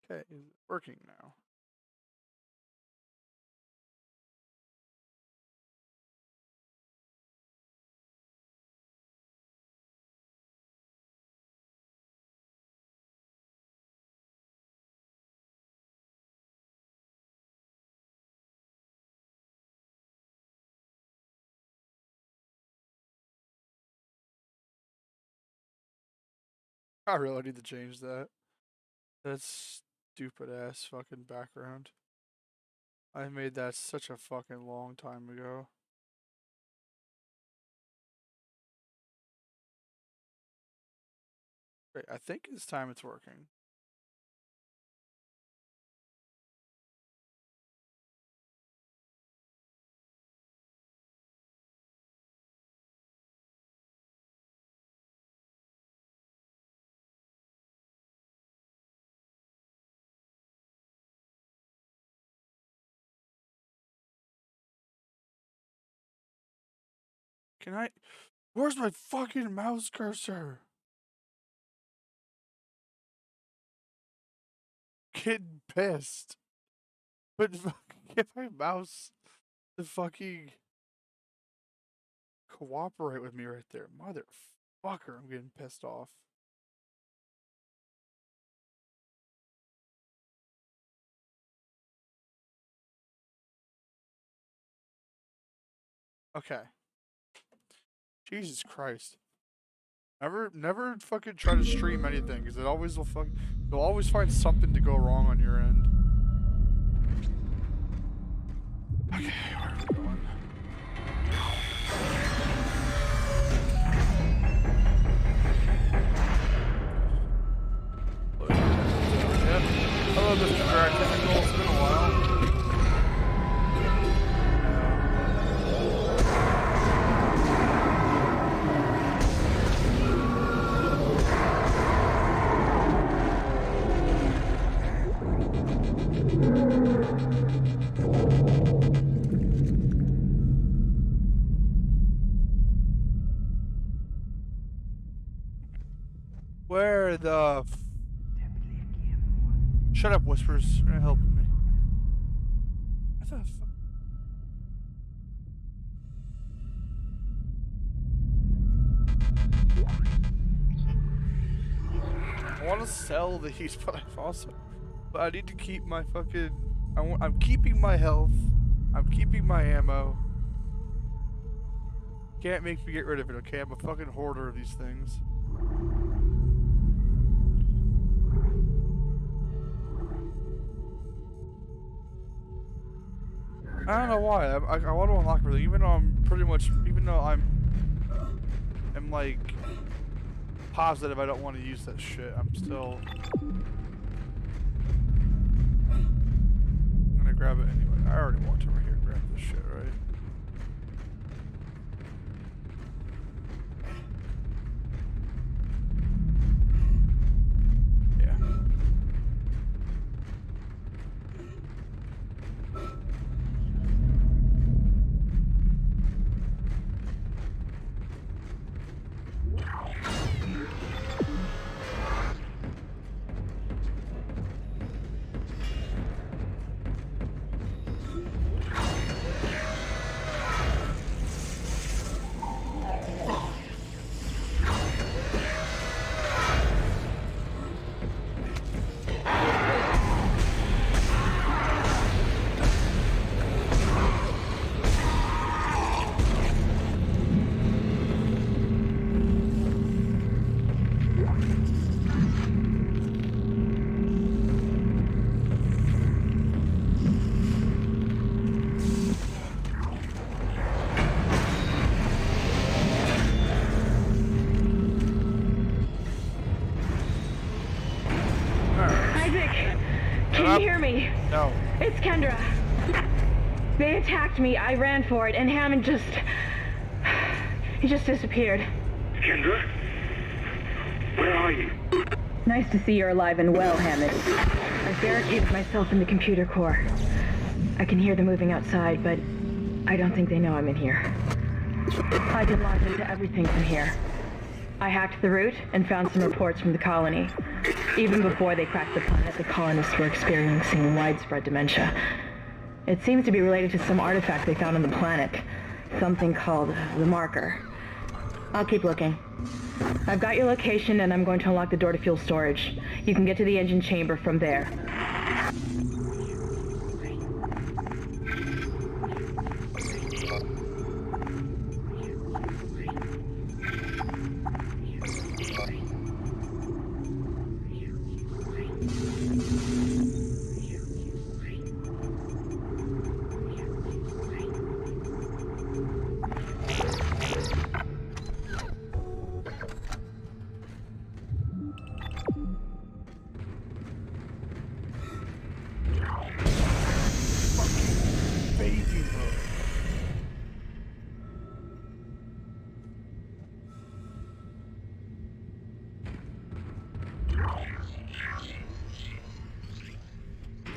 Okay, is it working now? I really need to change that. That's stupid ass fucking background. I made that such a fucking long time ago. Wait, I think this time it's working. Can I? Where's my fucking mouse cursor? Getting pissed. But fucking get my mouse to fucking cooperate with me right there. Motherfucker, I'm getting pissed off. Okay. Jesus Christ. Never fucking try to stream anything, because you'll always find something to go wrong on your end. Okay, where are we going? Yep. Hello, Mr. Drag Chemical. It's been a while. Where the Shut up, Whispers. You're not helping me. What the fuck? I want to sell these, but I need to keep my fucking. I'm keeping my health. I'm keeping my ammo. Can't make me get rid of it, okay? I'm a fucking hoarder of these things. I don't know why. I want to unlock everything, even though I'm like positive I don't want to use that shit. I'm still gonna grab it anyway. I already walked over here and grabbed this shit, right? Can you hear me? No. It's Kendra. They attacked me, I ran for it, and Hammond he just disappeared. Kendra? Where are you? Nice to see you're alive and well, Hammond. I've barricaded myself in the computer core. I can hear them moving outside, but I don't think they know I'm in here. I can launch into everything from here. I hacked the route and found some reports from the colony. Even before they cracked the planet, the colonists were experiencing widespread dementia. It seems to be related to some artifact they found on the planet. Something called the Marker. I'll keep looking. I've got your location, and I'm going to unlock the door to fuel storage. You can get to the engine chamber from there. Baby mode.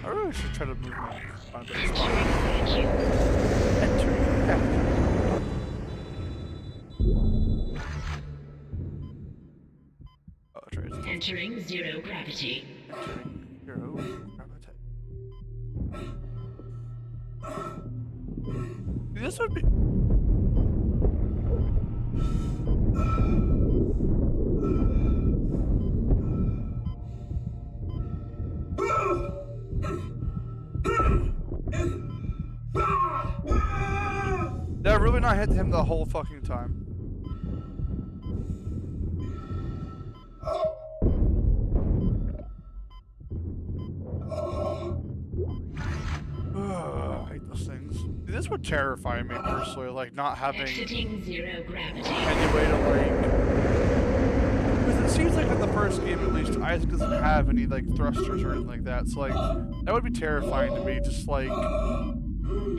I really should try to move my on the spot. Entering factory. Oh, that's right. Entering zero gravity. Entering zero gravity. This would be. Did I really not hit him the whole fucking time? I hate those things. See, this would terrify me personally, like not having Exiting zero gravity. any way to like. Because it seems like in the first game at least, Isaac doesn't have any like thrusters or anything like that. So like that would be terrifying to me. Just like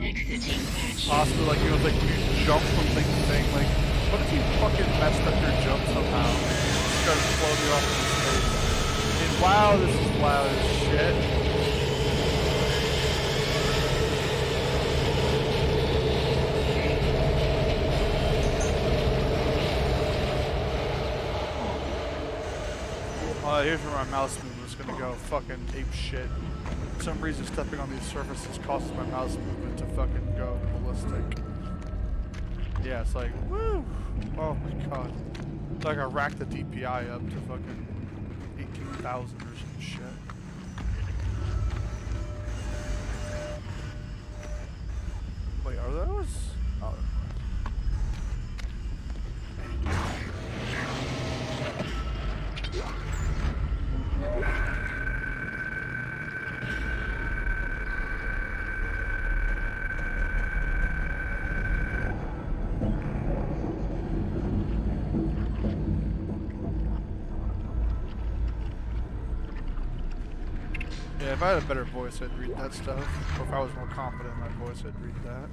Exiting hatch. possibly like like you jump from thing to thing. Like what if you fucking messed up your jump somehow and you started floating off into space? And wow, this is loud as shit. Here's where my mouse movement is gonna go fucking ape shit. For some reason, stepping on these surfaces causes my mouse movement to fucking go ballistic. Yeah, it's like, woo! Oh my god. It's like I racked the DPI up to fucking 18,000 or some shit. Wait, are those? Oh, yeah, if I had a better voice, I'd read that stuff. Or if I was more confident in my voice, I'd read that.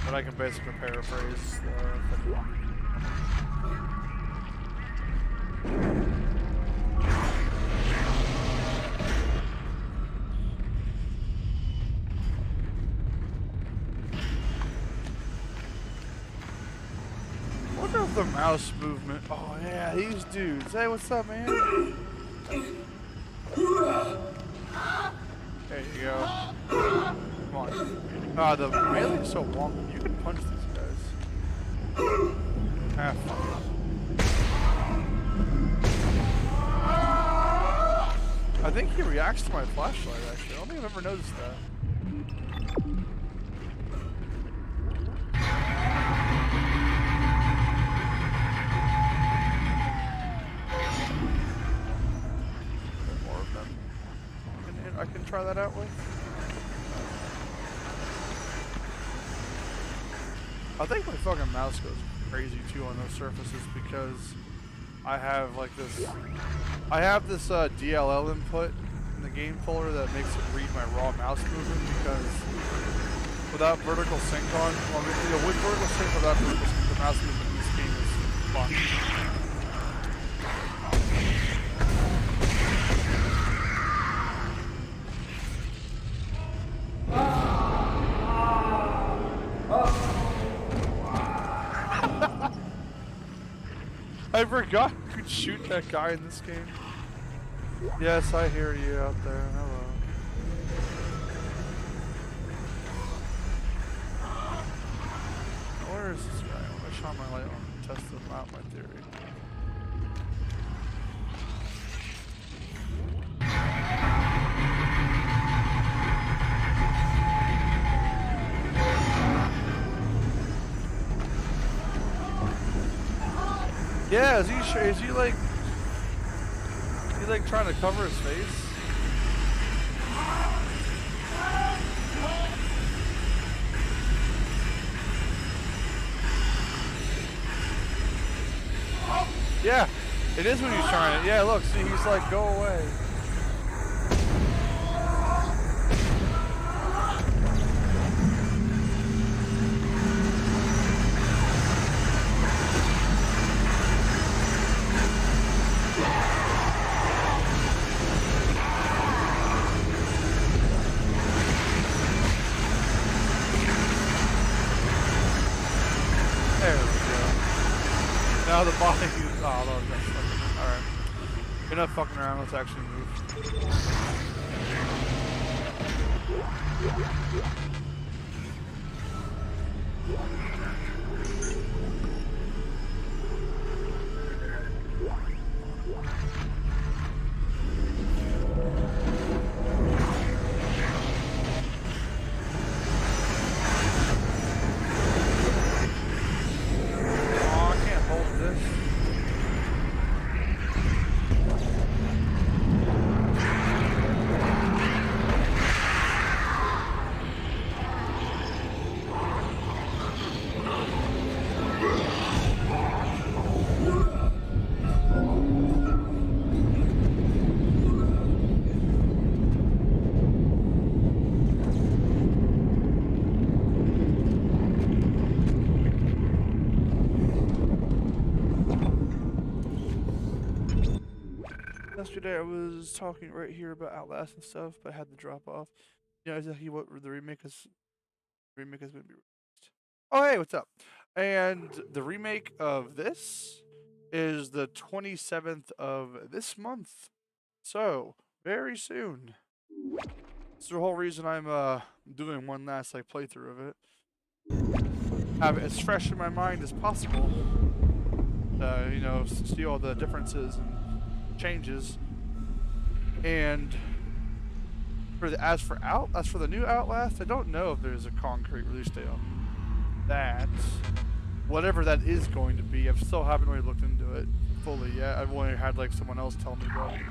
But I can basically paraphrase the wonder if the mouse movement. Oh yeah, these dudes. Hey, what's up, man? There you go. Come on. The melee's so wonky. You can punch these guys. Have fun. I think he reacts to my flashlight, actually. I don't think I've ever noticed that. More of them. I can try that out with. I think my fucking mouse goes crazy too on those surfaces because I have like this. I have this DLL input in the game folder that makes it read my raw mouse movement because without vertical sync on, well, with vertical sync, without vertical sync, the mouse movement in this game is fun. I forgot you shoot that guy in this game? Yes, I hear you out there. Hello. Where is this guy? I want to shine my light on and test him out, my theory. Yeah, is he like, he's like trying to cover his face? Yeah, it is when he's trying to, yeah, look, see, he's like, go away. Now the body is, oh, no, that's fucking, alright. You're not fucking around, let's actually move. Yesterday I was talking right here about Outlast and stuff, but I had to drop off. You know exactly what the remake is going to be released. Oh hey, what's up? And the remake of this is the 27th of this month. So, very soon. That's the whole reason I'm doing one last like playthrough of it. Have it as fresh in my mind as possible. You know, see all the differences and changes. And as for the new Outlast, I don't know if there's a concrete release date on that. Whatever that is going to be, I still haven't really looked into it fully yet. I've only had like someone else tell me about it.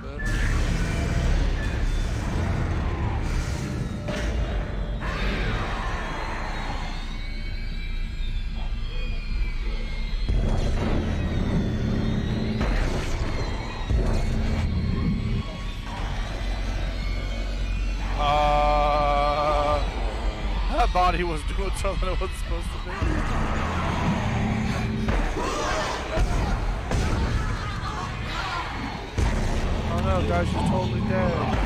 That body was doing something it wasn't supposed to be. Oh no, guys, she's totally dead.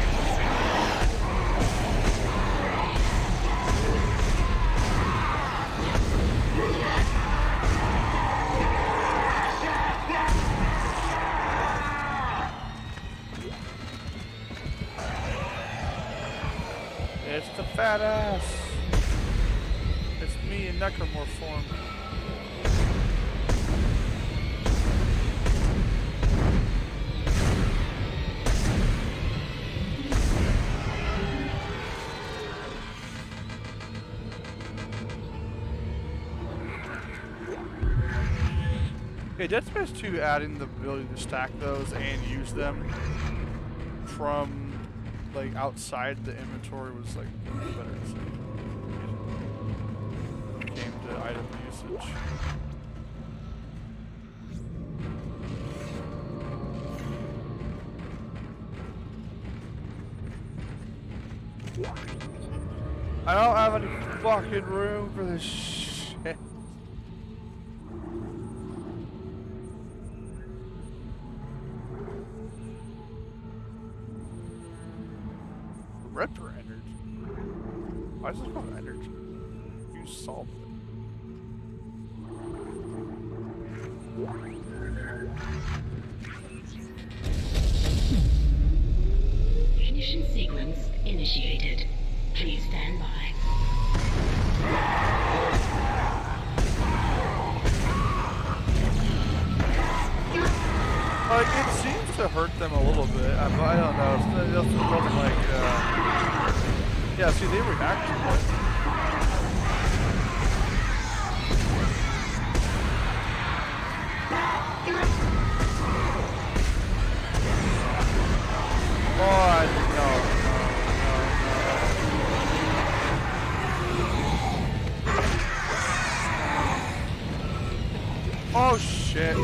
It's the fat ass. It's me in necromorph form. Okay, Dead Space 2 adding the ability to stack those and use them from like outside the inventory was like better when it came to item usage. I don't have any fucking room for this shit. Raptor entered. Why is this called entered? You solved it. Evacuation sequence initiated. Please stand by. Like, it seems to hurt them a little bit. I don't know. It wasn't like, yeah, see, they react to it. Oh, no. Oh, shit.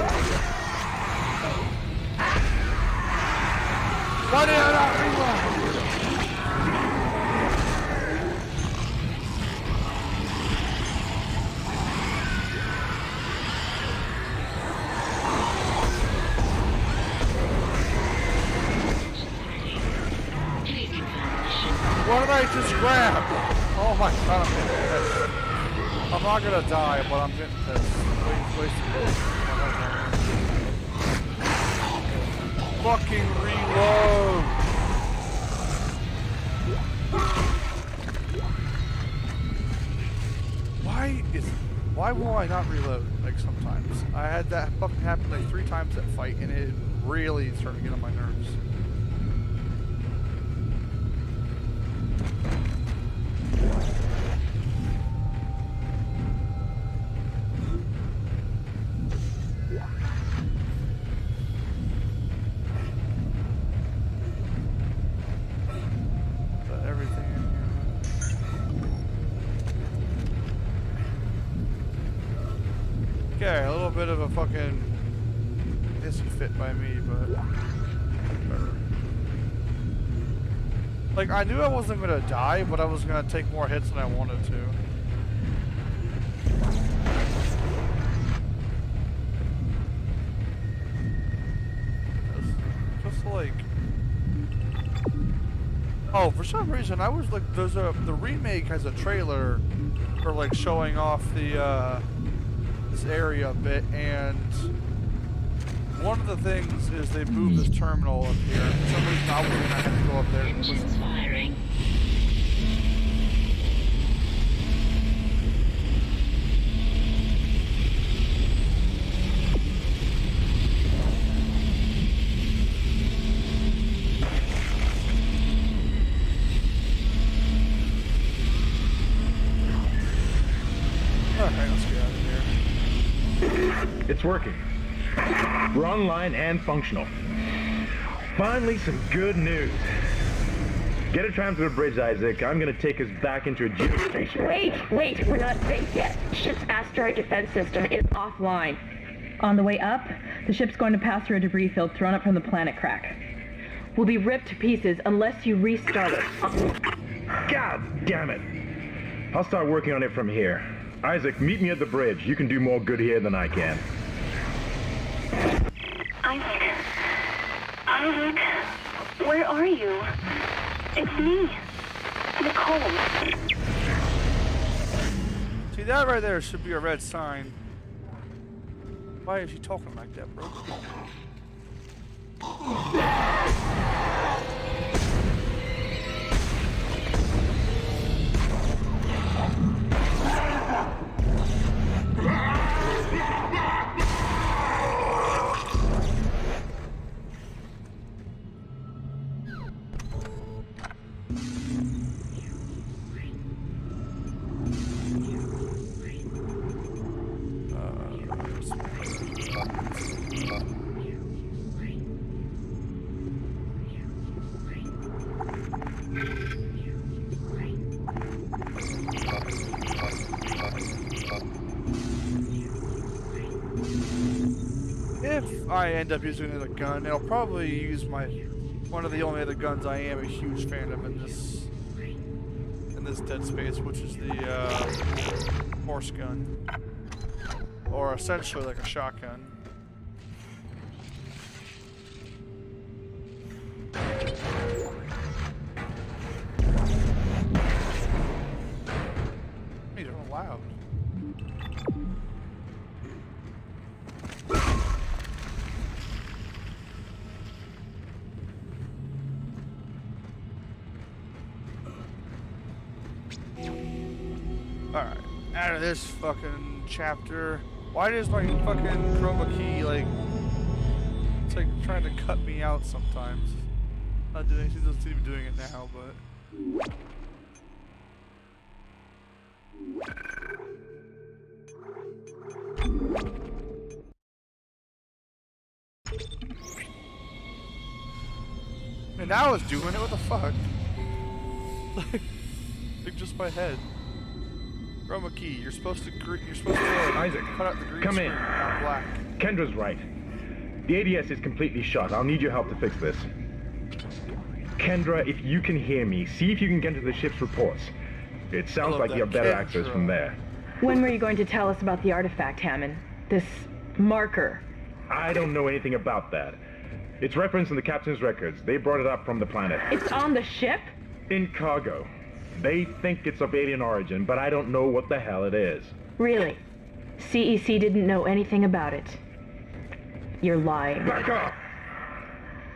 Why did I not reload? What did I just grab? Oh my god, I'm getting pissed. I'm not gonna die, but I'm getting pissed. Wait. Fucking reload! Why will I not reload, like, sometimes? I had that fucking happen like 3 times that fight, and it really started getting on my nerves. Okay, a little bit of a fucking hissy fit by me, but whatever. Like, I knew I wasn't gonna die, but I was gonna take more hits than I wanted to. Just like, oh, for some reason I was like, the remake has a trailer for like showing off the this area a bit, and one of the things is they moved this terminal up here. For some reason I was gonna have to go up there. Engines firing. Alright, let's get out of here. It's working. We're online and functional. Finally, some good news. Get a tram to the bridge, Isaac. I'm gonna take us back into a geostation. Wait, we're not safe yet. Ship's asteroid defense system is offline. On the way up, the ship's going to pass through a debris field thrown up from the planet crack. We'll be ripped to pieces unless you restart it. God damn it. I'll start working on it from here. Isaac, meet me at the bridge. You can do more good here than I can. Isaac, where are you? It's me, Nicole. See, that right there should be a red sign. Why is she talking like that, bro? If I end up using another gun, I'll probably use one of the only other guns I am a huge fan of in this Dead Space, which is the horse gun, or essentially like a shotgun. These are loud. of this fucking chapter. Why does my fucking chroma key, like, it's like trying to cut me out sometimes. Not doing, she doesn't seem to be doing it now, but. And now I was doing it, what the fuck? Like just my head. Chroma key, you're supposed to Isaac, cut out the green come screen, in. not black. Kendra's right. The ADS is completely shot. I'll need your help to fix this. Kendra, if you can hear me, see if you can get to the ship's reports. It sounds like you have better access from there. When were you going to tell us about the artifact, Hammond? This marker? I don't know anything about that. It's referenced in the captain's records. They brought it up from the planet. It's on the ship? In cargo. They think it's of alien origin, but I don't know what the hell it is. Really? CEC didn't know anything about it. You're lying. Back off!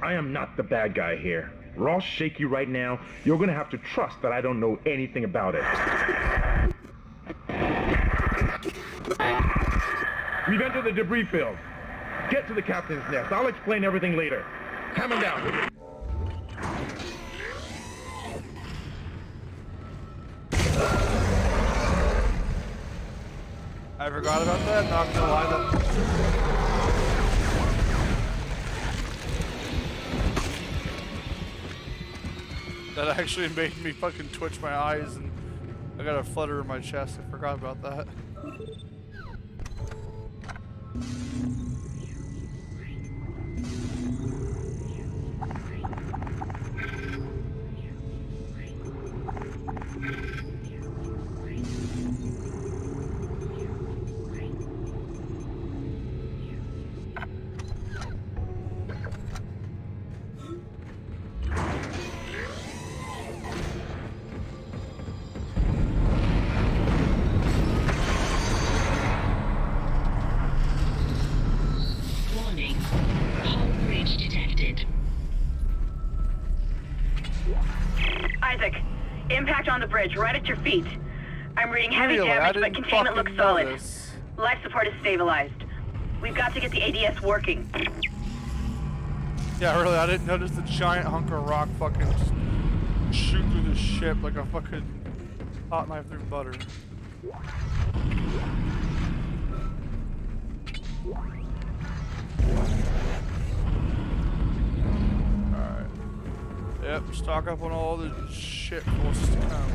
I am not the bad guy here. We're all shaky right now. You're gonna have to trust that I don't know anything about it. We've entered the debris field. Get to the captain's nest. I'll explain everything later. Hammer down. I forgot about that, not gonna lie, that actually made me fucking twitch my eyes and I got a flutter in my chest. I forgot about that. Impact on the bridge, right at your feet. I'm reading heavy Really? damage, but containment looks solid. Notice. Life support is stabilized. We've got to get the ADS working. Yeah, really, I didn't notice the giant hunk of rock fucking just shoot through the ship like a fucking hot knife through butter. Alright. Yep, stock up on all the shit forces to come.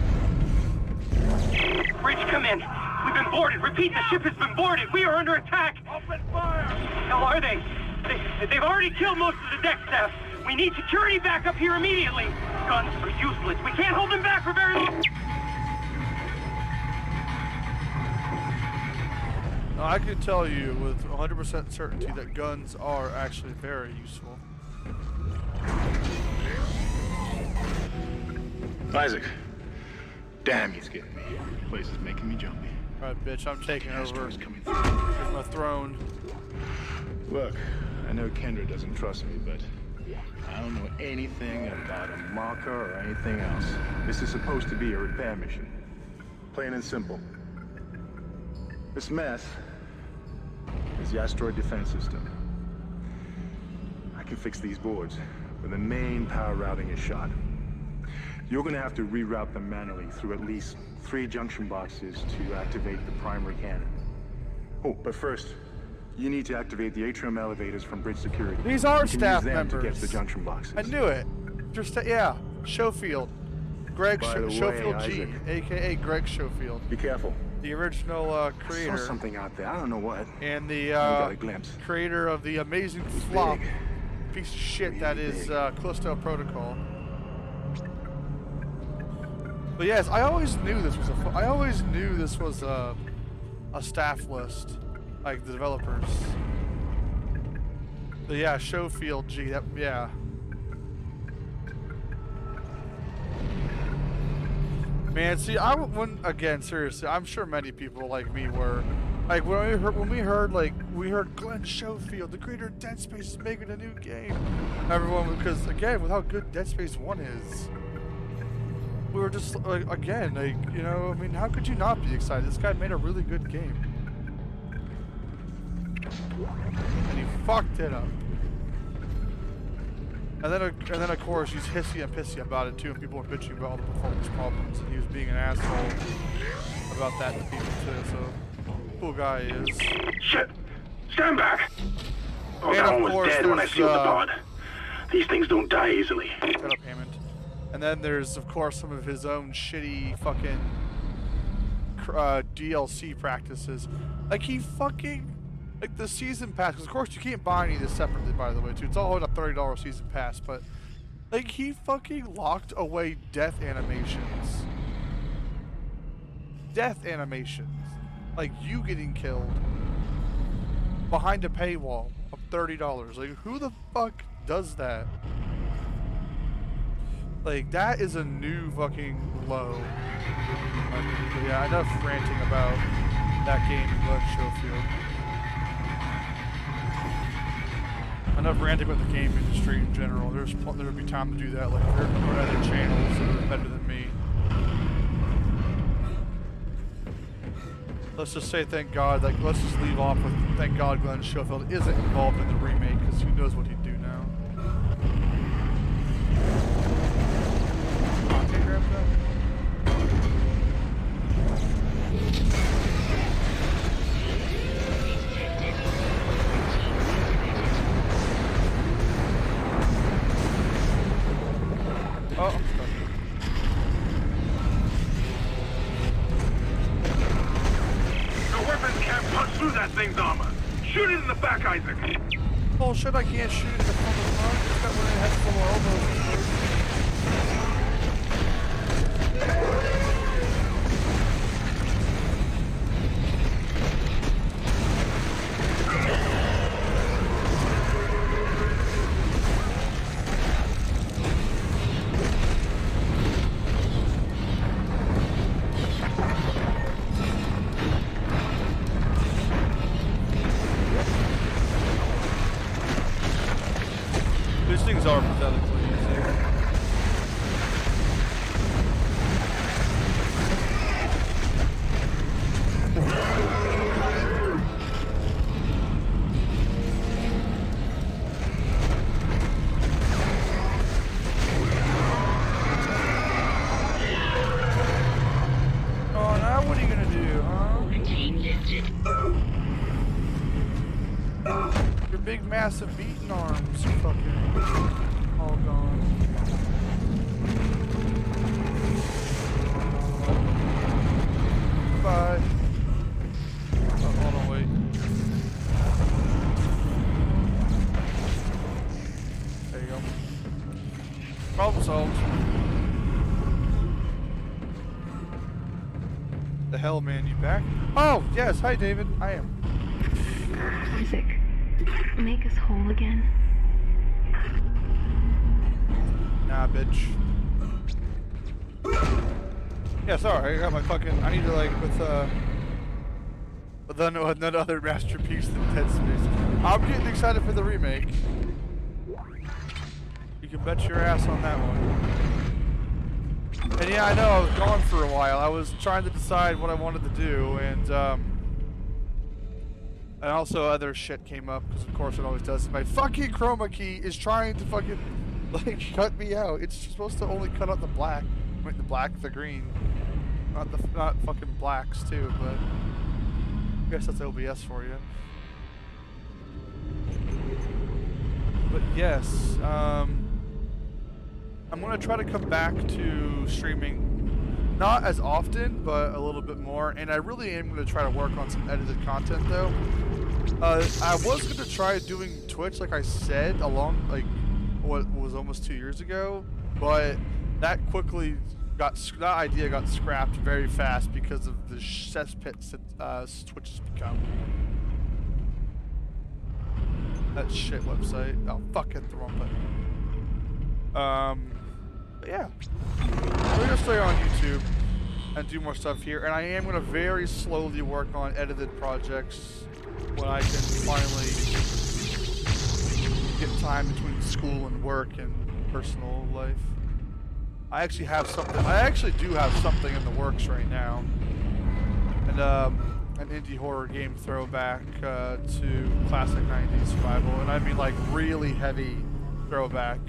Bridge, come in. We've been boarded. Repeat, the ship has been boarded. We are under attack. Open fire. How are they? They've already killed most of the deck staff. We need security backup here immediately. Guns are useless. We can't hold them back for very long. Now, I can tell you with 100% certainty that guns are actually very useful. Isaac. Damn, he's getting me. The place is making me jumpy. Alright, bitch, I'm taking over. Astro's coming through. Here's my throne. Look, I know Kendra doesn't trust me, but I don't know anything about a marker or anything else. This is supposed to be a repair mission. Plain and simple. This mess is the asteroid defense system. I can fix these boards, but the main power routing is shot. You're gonna have to reroute them manually through at least 3 junction boxes to activate the primary cannon. Oh, but first, you need to activate the atrium elevators from bridge security. These are You can staff use them members. to get to the junction boxes. I knew it. Just yeah, Schofield. Greg By the way, Schofield G, Isaac. aka Greg Schofield, Be careful. the original I creator saw something out there. I don't know what. and the got a glimpse. creator of the amazing was flop big. piece of shit Really that is big. Callisto Protocol. But yes, I always knew this was a staff list, like the developers. But yeah, Schofield G. That yeah. Man, see, seriously, I'm sure many people like me were, like when we heard Glenn Schofield, the creator of Dead Space, is making a new game. Everyone, because again, with how good Dead Space 1 is, we were just like, again, like, you know, I mean, how could you not be excited? This guy made a really good game. And he fucked it up. And then of course he's hissy and pissy about it too, and people were bitching about all the performance problems, and he was being an asshole about that to people too. So cool guy he is. Shit! Stand back! Oh, And that of one was course dead when I there's, sealed the pod. These things don't die easily. Shut up, Hammond. And then there's of course some of his own shitty fucking DLC practices. Like he fucking. Like the season pass, because of course you can't buy any of this separately, by the way, too. It's all in a $30 season pass, but like he fucking locked away death animations. Death animations. Like you getting killed behind a paywall of $30. Like who the fuck does that? Like that is a new fucking low. But yeah, enough ranting about that game in Glenn Schofield. Enough ranting about the game industry in general. There'll be time to do that. Like there are other channels that are better than me. Let's just say thank God. Like let's just leave off with thank God Glenn Schofield isn't involved in the remake, because who knows what he'd do now. Okay, grab that. Oh, I'm stuck. Your weapons can't punch through that thing's armor. Shoot it in the back, Isaac. Bullshit, I can't shoot it in the fucking front. It's got one head full of elbows. These things are pathetically easy. Oh, now what are you gonna do, huh? Routine lifted. Your big, massive beating arms are fucking all gone. Bye. Oh, hold on, wait. There you go. Problem solved. The hell, man, you back? Oh, yes, hi, David. I am. Isaac, make us whole again. Nah, bitch. Yeah, sorry, I got my fucking. I need to, like, with another masterpiece than Dead Space. I'm getting excited for the remake. You can bet your ass on that one. And yeah, I know I was gone for a while. I was trying to decide what I wanted to do, and also other shit came up, because of course it always does. My fucking chroma key is trying to fucking, like, cut me out. It's supposed to only cut out the black. I mean, the green. Not fucking blacks, too, but I guess that's OBS for you. But yes, I'm going to try to come back to streaming, not as often, but a little bit more, and I really am going to try to work on some edited content, though. I was going to try doing Twitch, like I said, what was almost 2 years ago, but that that idea got scrapped very fast because of the cesspit Twitch has become. That shit website. Oh, fuck, hit the wrong button. But yeah. We're gonna stay on YouTube and do more stuff here, and I am gonna very slowly work on edited projects when I can finally get time between school and work and personal life. I actually have something. I actually do have something in the works right now, and an indie horror game throwback to classic '90s survival, and I mean like really heavy throwback.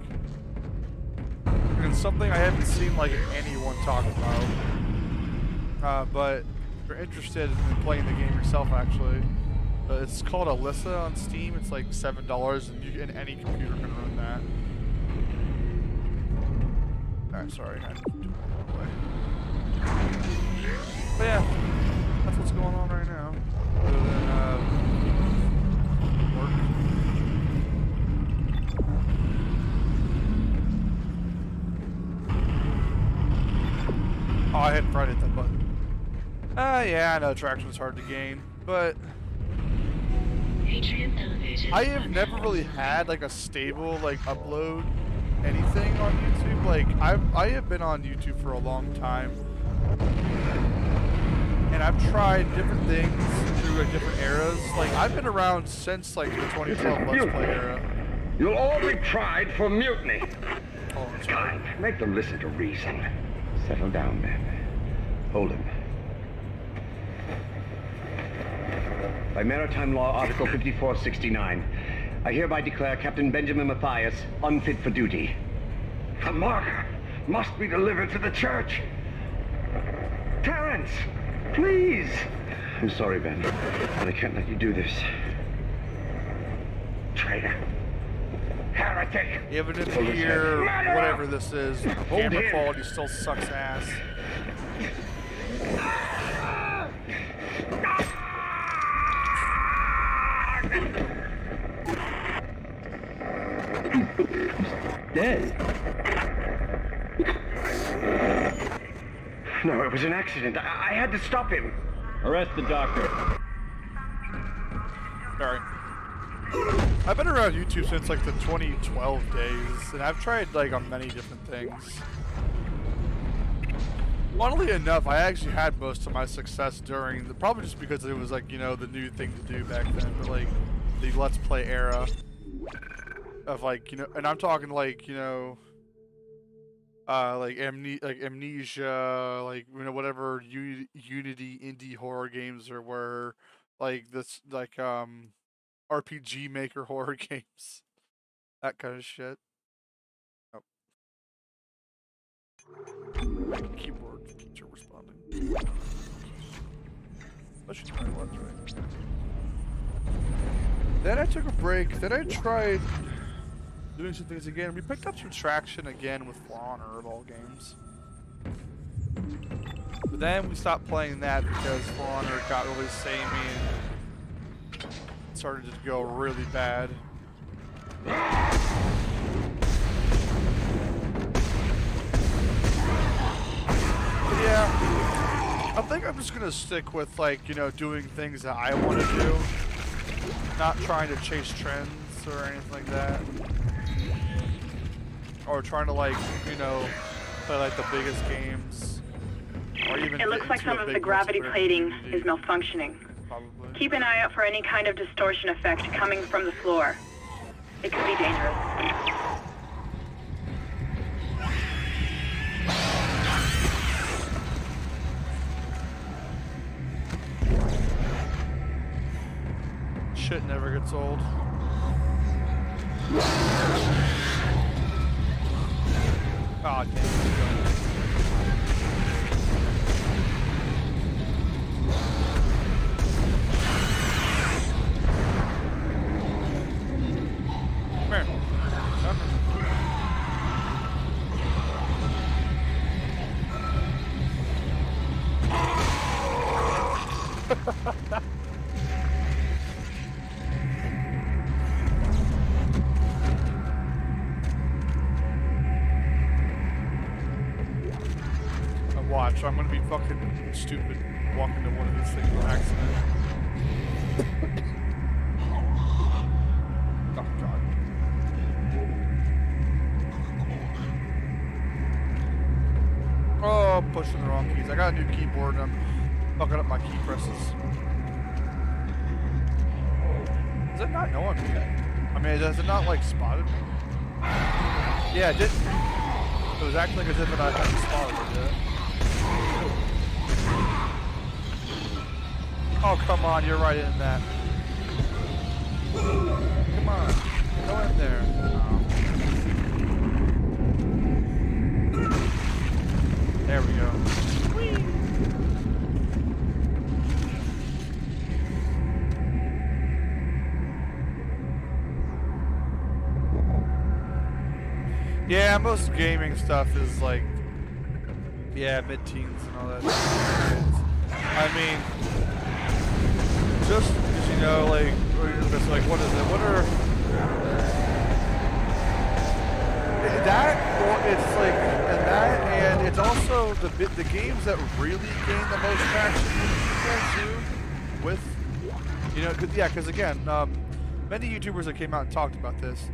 And it's something I haven't seen like anyone talk about. But if you're interested in playing the game yourself, actually, it's called Alyssa on Steam. It's like $7, and any computer can run that. Alright, sorry, I had to do it the wrong way. But yeah, that's what's going on right now. Other than work. Oh, I hadn't tried hit that button. Yeah, I know traction's hard to gain, but I have never really had like a stable like upload anything on YouTube. Like I have been on YouTube for a long time, and I've tried different things through like different eras. Like I've been around since like the 2012 Let's Play era. You'll all be tried for mutiny. Oh, Kind, make them listen to reason. Settle down, men. Hold him. By Maritime Law, Article 5469, I hereby declare Captain Benjamin Mathias unfit for duty. The marker must be delivered to the church. Terrence, please. I'm sorry, Ben, but I can't let you do this. Traitor. Heretic. Even in the year, whatever this is, the camera quality still sucks ass. Dead. No, it was an accident. I had to stop him. Arrest the doctor. Sorry. I've been around YouTube since like the 2012 days, and I've tried like on many different things. Funnily enough, I actually had most of my success during the, probably just because it was like, you know, the new thing to do back then, but like the Let's Play era of like, you know, and I'm talking like, you know, like Amnesia, like, you know, whatever Unity indie horror games there were, like this, like RPG Maker horror games, that kind of shit. Oh. My keyboard keeps responding. Especially my left, right? Then I took a break. Then I tried doing some things again. We picked up some traction again with For Honor of all games. But then we stopped playing that because For Honor got really samey and started to go really bad. But yeah, I think I'm just gonna stick with like, you know, doing things that I want to do, not trying to chase trends or anything like that, or trying to like, you know, play like the biggest games, or even. It looks like some of the gravity plating is malfunctioning. Probably. Keep an eye out for any kind of distortion effect coming from the floor. It could be dangerous. Shit never gets old. Oh, damn. Come here. Watch, I'm gonna be fucking stupid walking into one of these things by accident. Oh god. Oh, I'm pushing the wrong keys. I got a new keyboard and I'm fucking up my key presses. Does it not know I'm here? I mean, does it not like spotted me? Yeah, it did. It was acting like as if I hadn't spotted it yet. Oh, come on, you're right in that. Come on, go in there. There we go. Yeah, most gaming stuff is like, yeah, mid-teens and all that. I mean, just because, you know, like, it's like, what is it? What are that? Or it's like, and that, and it's also the games that really gain the most traction with, you know, because again, many YouTubers that came out and talked about this,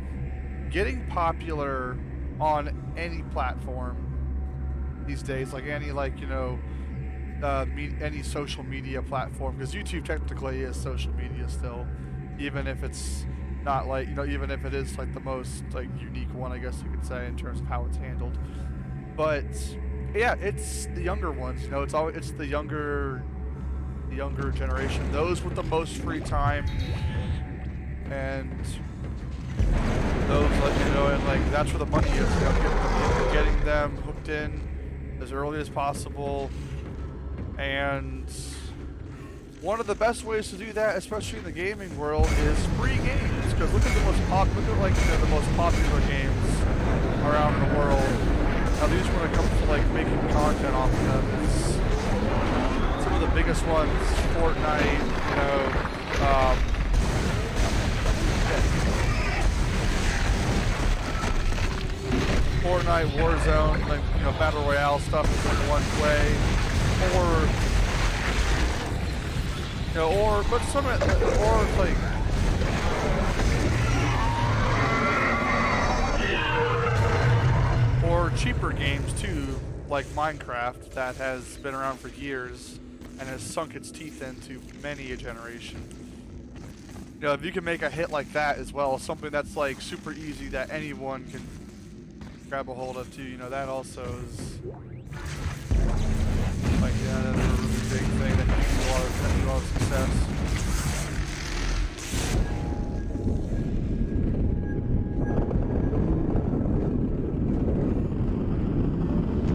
getting popular on any platform these days, like any, like, you know, any social media platform, because YouTube technically is social media still, even if it's not like, you know, even if it is like the most like unique one, I guess you could say, in terms of how it's handled. But yeah, it's the younger ones, you know, it's the younger generation, those with the most free time, and those, like, you know, and like that's where the money is, you know, getting them hooked in as early as possible. And one of the best ways to do that, especially in the gaming world, is free games. Because look at the most the most popular games around the world. At least when it comes to like making content off of them, it's some of the biggest ones. Fortnite, you know. Fortnite, Warzone, like, you know, Battle Royale stuff is like one way, or, you know, but some of it, or like, or cheaper games too, like Minecraft, that has been around for years and has sunk its teeth into many a generation. You know, if you can make a hit like that as well, something that's like super easy that anyone can grab a hold of too, you know, that also is like, yeah, that's a really big thing that can do a lot of success.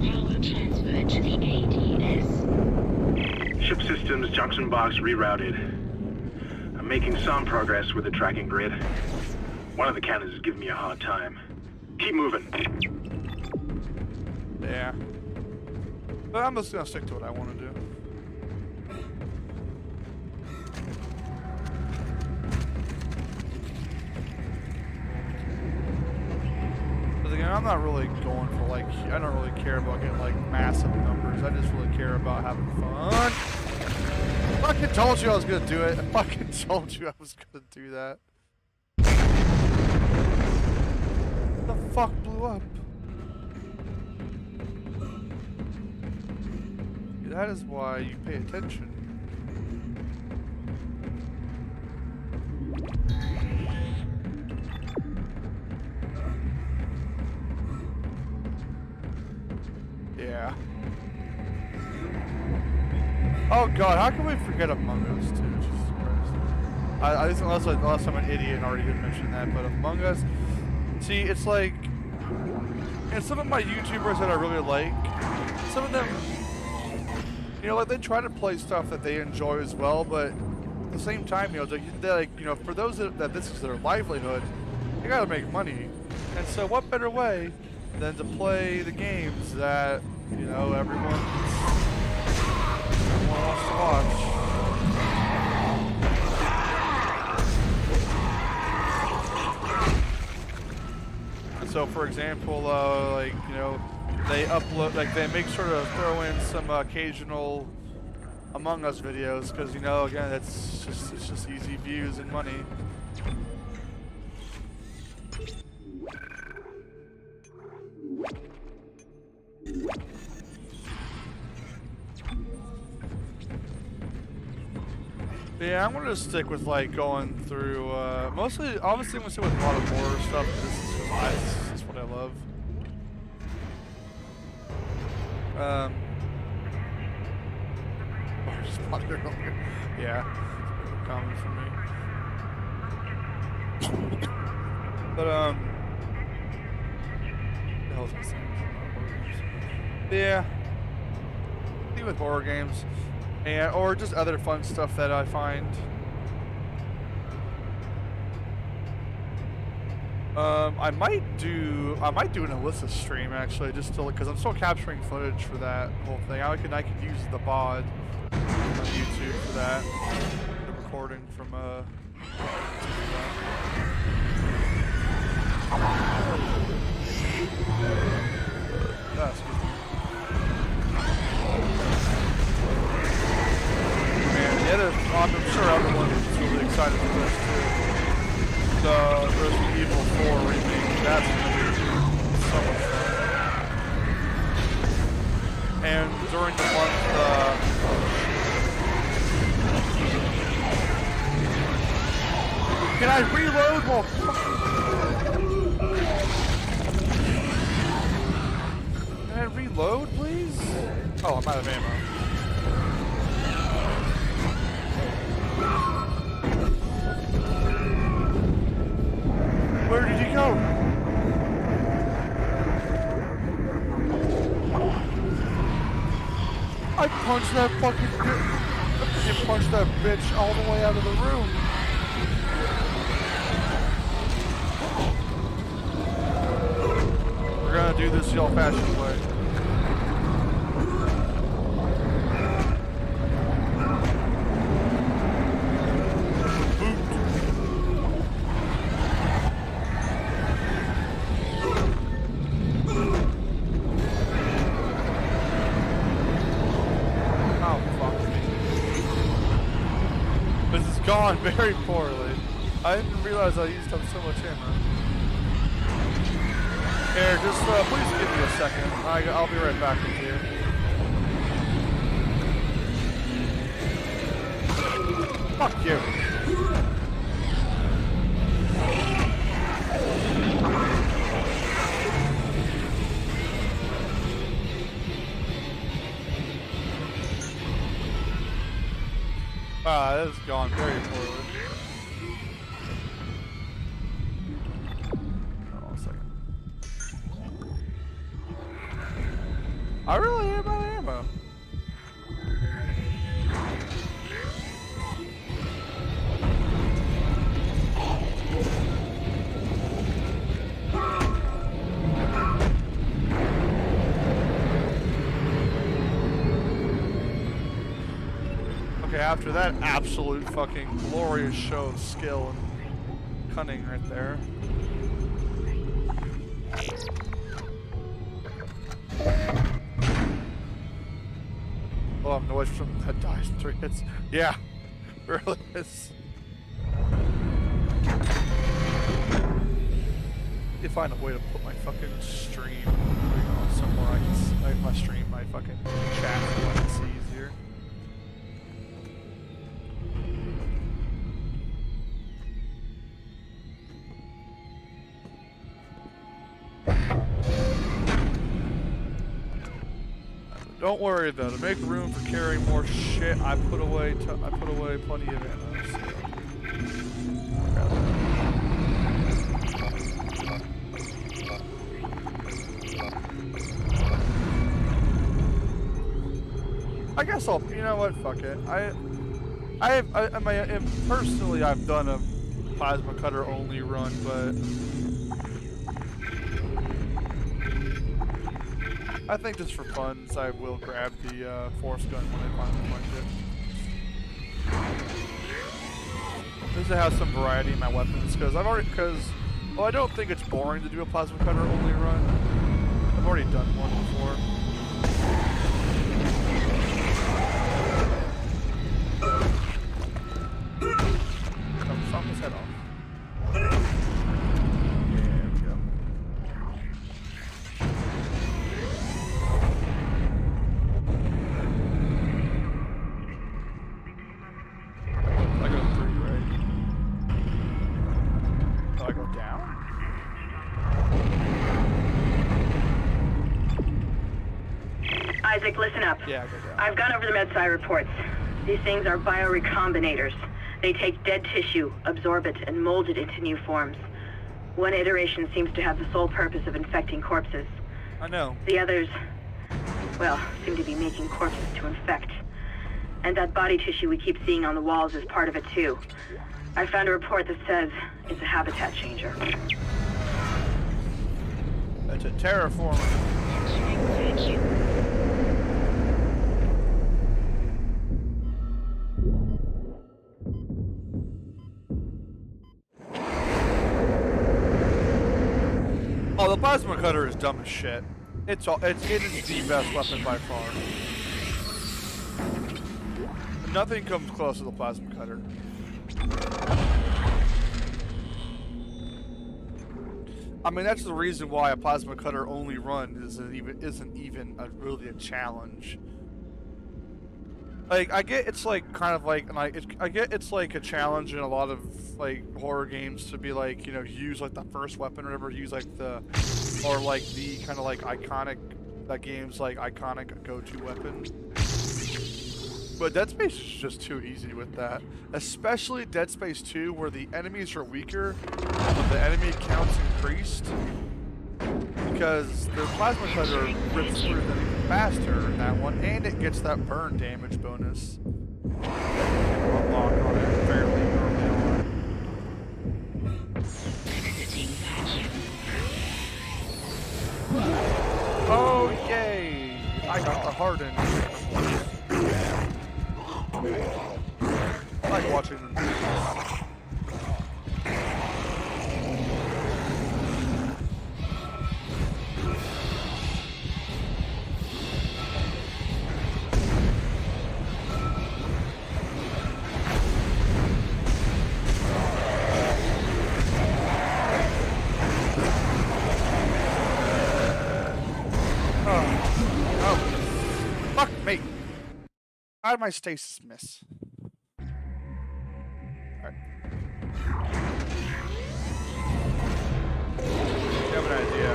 Power transfer to the ADS. Ship systems, junction box rerouted. I'm making some progress with the tracking grid. One of the cannons is giving me a hard time. Keep moving. Yeah. But I'm just gonna stick to what I want to do. But again, I'm not really going for like, I don't really care about getting like massive numbers. I just really care about having fun. I fucking told you I was gonna do it. I fucking told you I was gonna do that. What the fuck blew up? That is why you pay attention. Yeah. Oh god, how can we forget Among Us too? Jesus Christ. Unless I'm an idiot and already did mention that, but Among Us, see, it's like, and some of my YouTubers that I really like, some of them, you know, like, they try to play stuff that they enjoy as well, but at the same time, you know, they're like, you know, for those that this is their livelihood, they gotta make money. And so what better way than to play the games that, you know, everyone wants to watch. So for example, like, you know, they upload, like, they make sure to throw in some occasional Among Us videos, because, you know, again, it's just easy views and money. Yeah, I'm gonna stick with like going through mostly, obviously I'm gonna stick with a lot of horror stuff, because this is what I love. I just spotted it earlier. Yeah, common for me. But the hell was I saying? Yeah, I think with horror games, and or just other fun stuff that I find. I might do an Alyssa stream actually, just to because I'm still capturing footage for that whole thing. I could use the VOD on YouTube for that, the recording from Man, the other, I'm sure everyone is really excited for this too. The Resident Evil 4 remake, that's going to be so much fun. And during the month, can I reload? Well, can I reload, please? Oh, I'm out of ammo. Where did he go? I punched that fucking bitch. I punched that bitch all the way out of the room. We're gonna do this the old-fashioned way. Gone very poorly. I didn't realize I used up so much ammo. Here, just please give me a second. I'll be right back with you. Fuck you. That has gone very poorly. Hold on a second. I really am out of ammo. After that absolute fucking glorious show of skill and cunning right there. Oh, I'm noise from that dies in 3 hits. Yeah, really is. You find a way to put my fucking stream somewhere I can my stream, my fucking chat, so I can see easier. Don't worry though. To make room for carrying more shit, I put away plenty of ammo. I guess I'll. You know what? Fuck it. Personally, I've done a plasma cutter only run, but. I think just for fun, I will grab the force gun when I finally find it. Just to have some variety in my weapons, because well, I don't think it's boring to do a plasma cutter only run. I've already done one before. Stop his head off. Isaac, listen up. Yeah, go down. I've gone over the MedSci reports. These things are biorecombinators. They take dead tissue, absorb it, and mold it into new forms. One iteration seems to have the sole purpose of infecting corpses. I know. The others, well, seem to be making corpses to infect. And that body tissue we keep seeing on the walls is part of it too. I found a report that says it's a habitat changer. It's a terraformer. Oh, the plasma cutter is dumb as shit. It is the best weapon by far. Nothing comes close to the plasma cutter. I mean, that's the reason why a plasma cutter only run isn't even really a challenge. Like, I get it's like kind of like, I get it's like a challenge in a lot of like horror games to be like, you know, use like the first weapon or whatever, use like the, or like the kind of like iconic, that game's like iconic go-to weapon. But Dead Space is just too easy with that. Especially Dead Space 2, where the enemies are weaker, but the enemy count's increased. Because the plasma cutter rips through them even faster in that one, and it gets that burn damage bonus. Unlock on it fairly early on. Oh, yay! I got the hardened. I like watching them do this. Oh, fuck me! How did my stasis miss? Alright. You have an idea.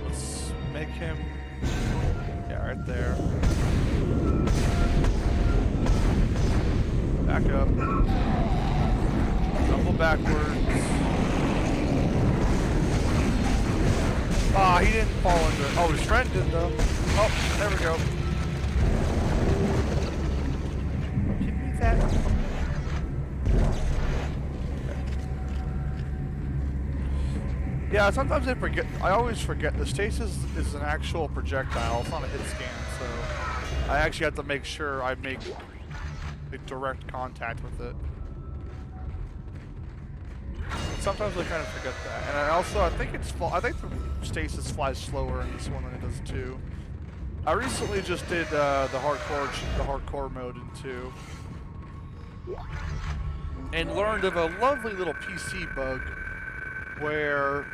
Let's make him... Yeah, right there. Back up. Double backwards. Ah, he didn't fall into it. Oh, his friend did though. Oh, there we go. Give me that. Yeah, sometimes I forget. I always forget the stasis is an actual projectile. It's not a hit scan, so I actually have to make sure I make a direct contact with it. Sometimes I kind of forget that, and I think the stasis flies slower in this one than it does too. I recently just did the hardcore mode in 2, and learned of a lovely little PC bug where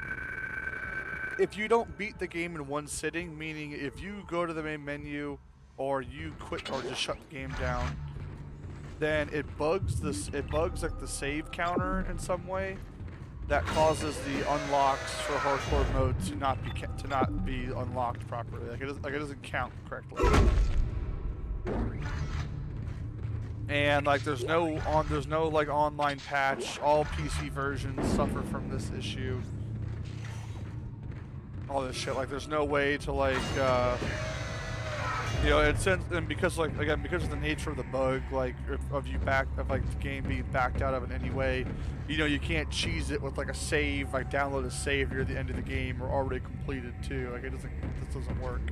if you don't beat the game in one sitting, meaning if you go to the main menu or you quit or just shut the game down, then it bugs like the save counter in some way. That causes the unlocks for hardcore mode to not be unlocked properly. Like it doesn't count correctly. And like there's no like online patch. All PC versions suffer from this issue. All this shit. Like there's no way to like you know, and because like again because of the nature of the bug, like of the game being backed out of in any way, you know, you can't cheese it with like a save, like download a save near the end of the game or already completed too. Like this doesn't work.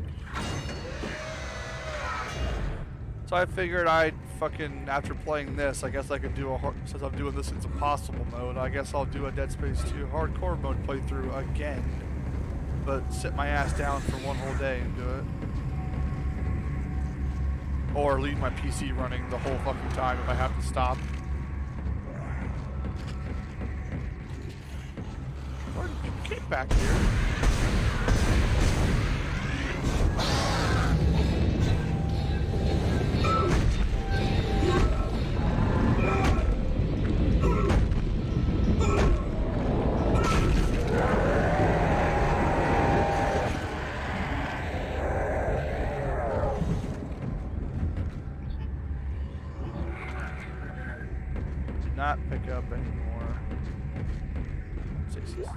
So I figured I'd fucking, after playing this, I guess I could do since I'm doing this It's Impossible mode, I guess I'll do a Dead Space 2 hardcore mode playthrough again, but sit my ass down for one whole day and do it. Or leave my PC running the whole fucking time if I have to stop. Where did you get back here? not pick up anymore. 60s.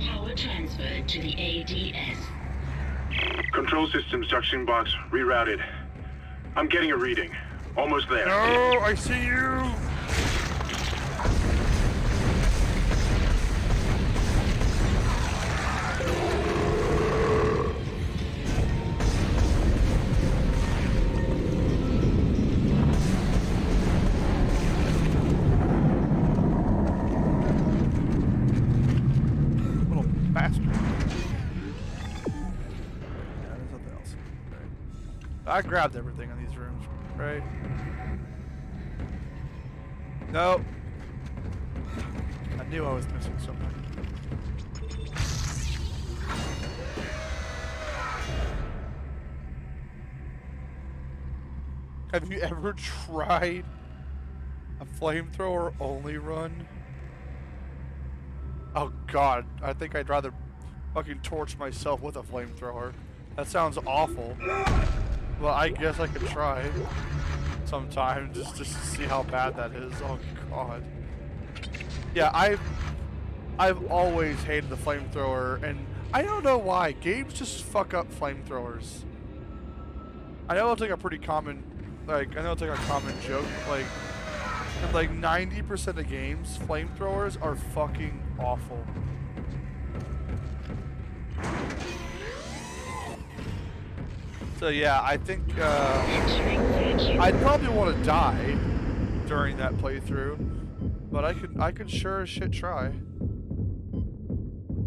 Power transferred to the ADS. Control systems junction box rerouted. I'm getting a reading. Almost there. No, I see you! I grabbed everything in these rooms, right? No. I knew I was missing something. Have you ever tried a flamethrower only run? Oh god, I think I'd rather fucking torch myself with a flamethrower. That sounds awful. Well, I guess I could try sometime just to see how bad that is. Oh god. Yeah, I've always hated the flamethrower, and I don't know why. Games just fuck up flamethrowers. I know it's like a pretty common, I know it's like a common joke, but in 90% of games, flamethrowers are fucking awful. So yeah, I think I'd probably want to die during that playthrough, but I could sure as shit try.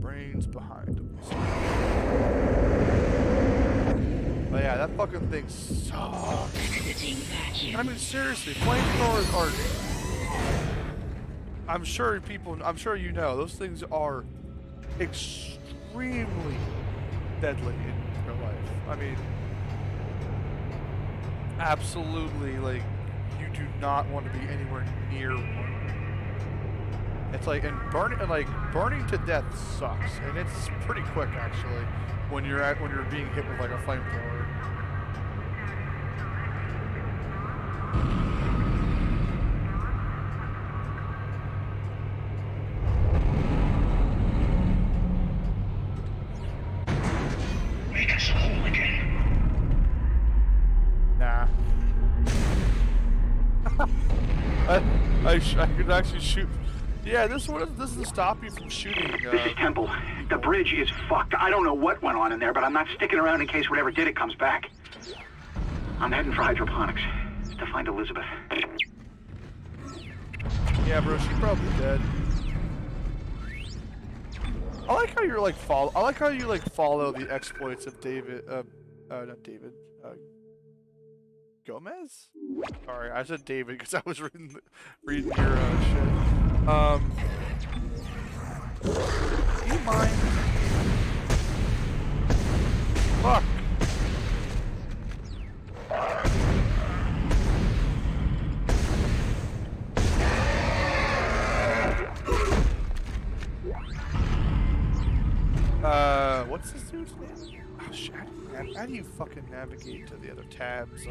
Brains behind them. But yeah, that fucking thing sucks. I mean, seriously, flamethrowers are. I'm sure you know those things are extremely deadly in real life. I mean. Absolutely, you do not want to be anywhere near one. It's and burning to death sucks, and it's pretty quick actually when you're being hit with a flamethrower. Make us whole again. Nah. I could actually shoot. Yeah, this doesn't stop you from shooting. This is Temple. The bridge is fucked. I don't know what went on in there, but I'm not sticking around in case whatever did it comes back. I'm heading for hydroponics to find Elizabeth. Yeah, bro, she's probably dead. I like how you're follow. I like how you follow the exploits of David. Not David. Gomez? Sorry, I said David because I was reading your shit. Do you mind? Fuck. What's this dude's name? Oh shit. How do you fucking navigate to the other tabs?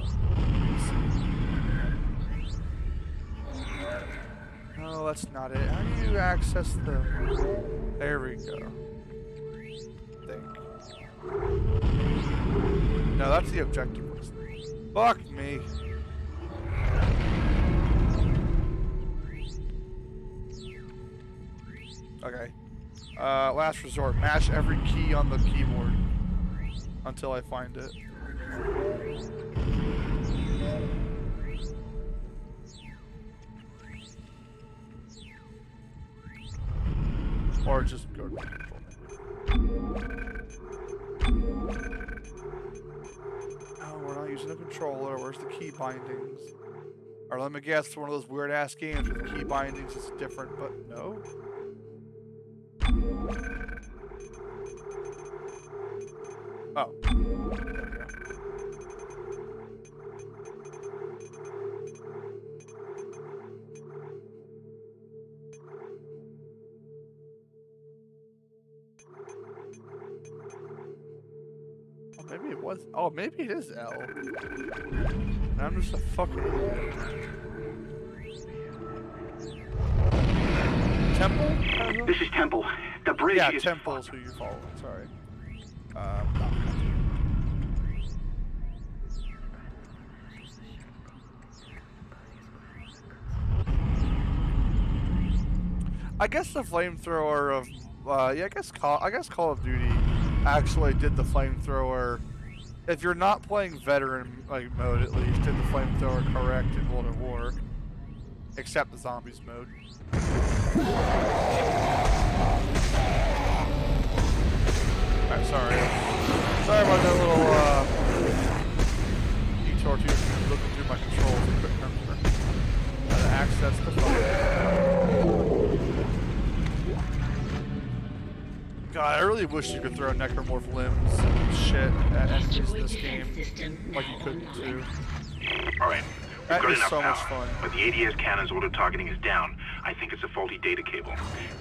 No, that's not it. How do you access the... There we go. Think. No, that's the objective. Fuck me. Okay. Last resort. Mash every key on the keyboard until I find it. Or just go to the control menu. Oh, we're not using a controller. Where's the key bindings? Or let me guess, one of those weird ass games with key bindings is different, but no. Oh. There we go. Oh, maybe it was. Oh, maybe it is L. I'm just a fucking idiot. Temple? This is Temple. The bridge Yeah, is... Temple's who you're following, sorry. I guess the flamethrower of, yeah, I guess Call of Duty actually did the flamethrower. If you're not playing veteran like mode, at least did the flamethrower correct in World at War, except the zombies mode. Alright, sorry about that little detour too. Looking through my controls and couldn't remember how to access the phone. God, I really wish you could throw necromorph limbs and shit at enemies in this game, like you couldn't too. Alright, That we've is got so enough much power, fun. but the ADS cannon's auto targeting is down. I think it's a faulty data cable.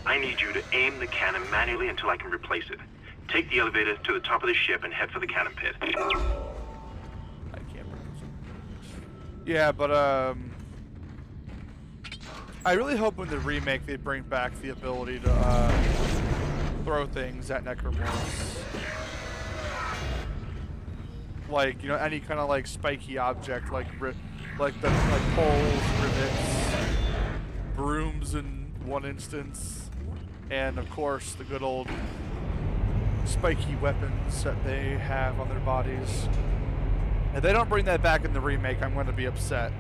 I need you to aim the cannon manually until I can replace it. Take the elevator to the top of the ship and head for the cannon pit. I can't remember. Yeah, but I really hope in the remake they bring back the ability to throw things at necromorphs. Like, you know, any kind of like spiky object, like poles, rivets, brooms in one instance, and of course the good old spiky weapons that they have on their bodies. If they don't bring that back in the remake, I'm going to be upset.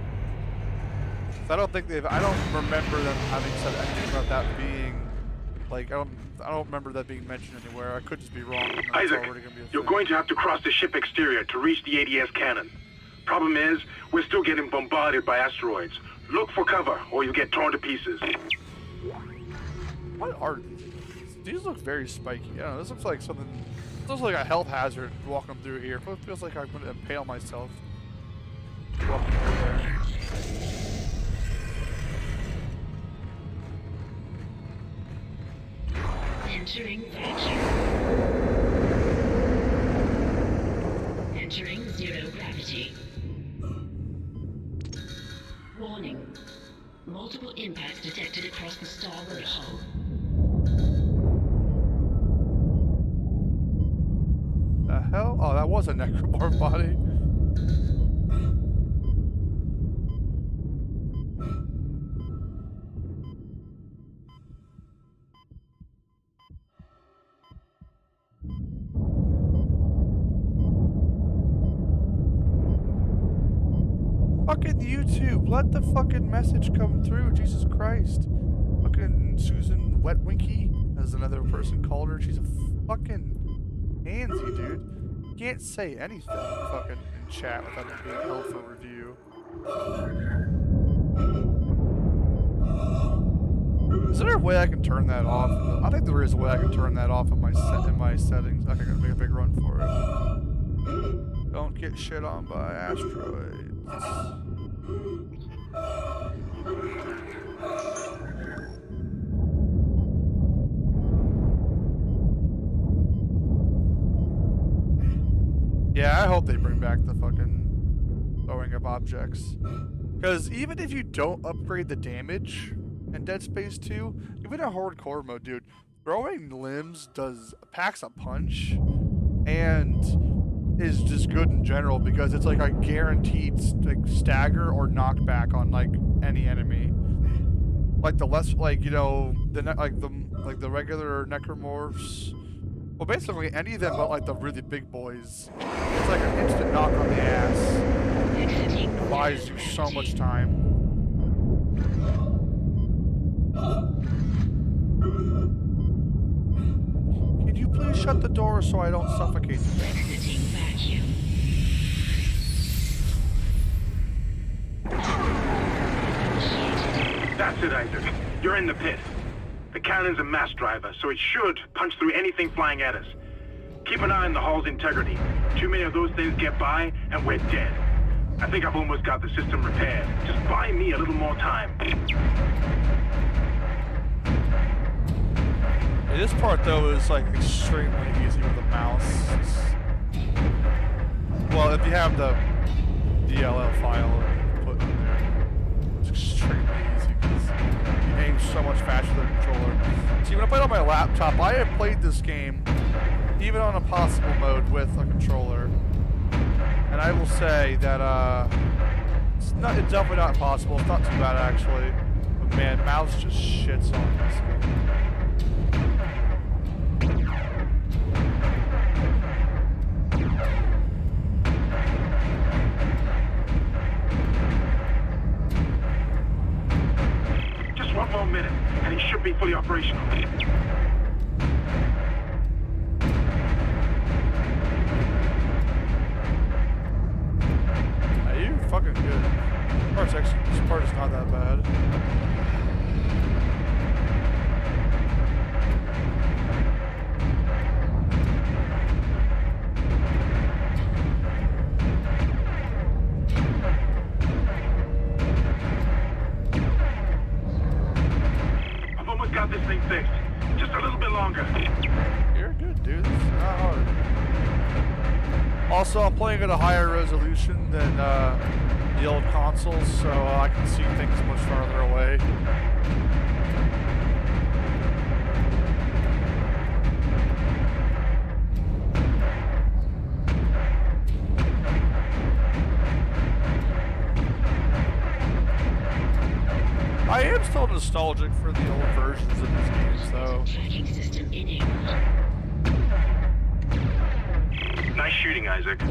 I don't remember them having said anything about that being, like, I don't remember that being mentioned anywhere. I could just be wrong. Isaac, you're going to have to cross the ship exterior to reach the ADS cannon. Problem is, we're still getting bombarded by asteroids. Look for cover, or you'll get torn to pieces. What are these? These look very spiky. I don't know, this looks like something. This looks like a health hazard walking through here. It feels like I'm going to impale myself walking through there. Entering fracture. Entering zero gravity. Warning. Multiple impacts detected across the starboard hull. The hell? Oh, that was a necromorph body. Fucking YouTube, let the fucking message come through, Jesus Christ. Fucking Susan Wetwinky, as another person called her, she's a fucking pansy, dude. Can't say anything fucking in chat without it being held for review. Is there a way I can turn that off? I think there is a way I can turn that off in my settings. Okay, I'm gonna make a big run for it. Don't get shit on by asteroids. Yeah, I hope they bring back the fucking throwing of objects. Because even if you don't upgrade the damage in Dead Space 2, even in hardcore mode, dude, throwing limbs packs a punch and is just good in general because it's like a guaranteed stagger or knockback on like any enemy. Like the less, like, you know, the regular necromorphs. Well, basically any of them, but like the really big boys. It's like an instant knock on the ass. It buys you so much time. Can you please shut the door so I don't suffocate? Exiting vacuum. That's it, Isaac. You're in the pit. The cannon's a mass driver, so it should punch through anything flying at us. Keep an eye on the hull's integrity. Too many of those things get by, and we're dead. I think I've almost got the system repaired. Just buy me a little more time. Yeah, this part, though, is like extremely easy with the mouse. Well, if you have the DLL file and put in there. It's extremely easy because you aim so much faster than a controller. See, when I played on my laptop, I have played this game even on impossible mode with a controller, and I will say that it's definitely not impossible. It's not too bad actually, but man, mouse just shits on this game. Just one more minute, and it should be fully operational. You're fucking good. This part is not that bad. I've almost got this thing fixed. Just a little bit longer. You're good, dude. This is not hard. Also, I'm playing at a higher resolution than the old consoles, so I can see things much farther away. I am still nostalgic for the old versions of these games, though. Tracking system enabled. Nice shooting, Isaac.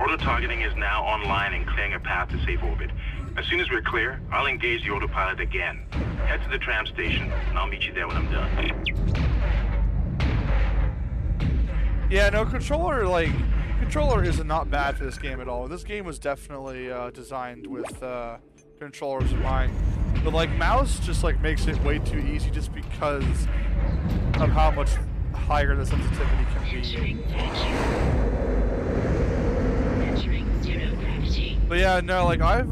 Auto-targeting is now online and clearing a path to safe orbit. As soon as we're clear, I'll engage the autopilot again. Head to the tram station, and I'll meet you there when I'm done. Yeah, no, controller is not bad for this game at all. This game was definitely designed with controllers in mind. But like mouse just like makes it way too easy just because of how much higher the sensitivity can be. Entering zero gravity. But yeah, no, like I've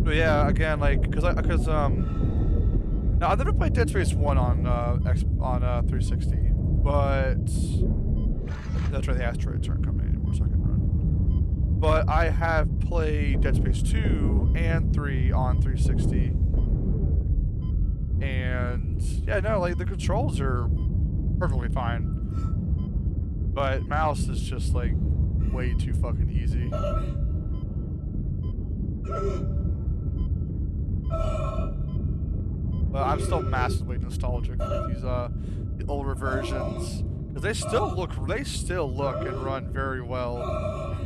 but yeah, again, like now I've never played Dead Space 1 on 360, but that's where the asteroids aren't coming anymore, so I can run. But I have played Dead Space 2 and 3 on 360. And yeah, no, like the controls are perfectly fine. But mouse is just like way too fucking easy. But I'm still massively nostalgic for these the older versions because they still look and run very well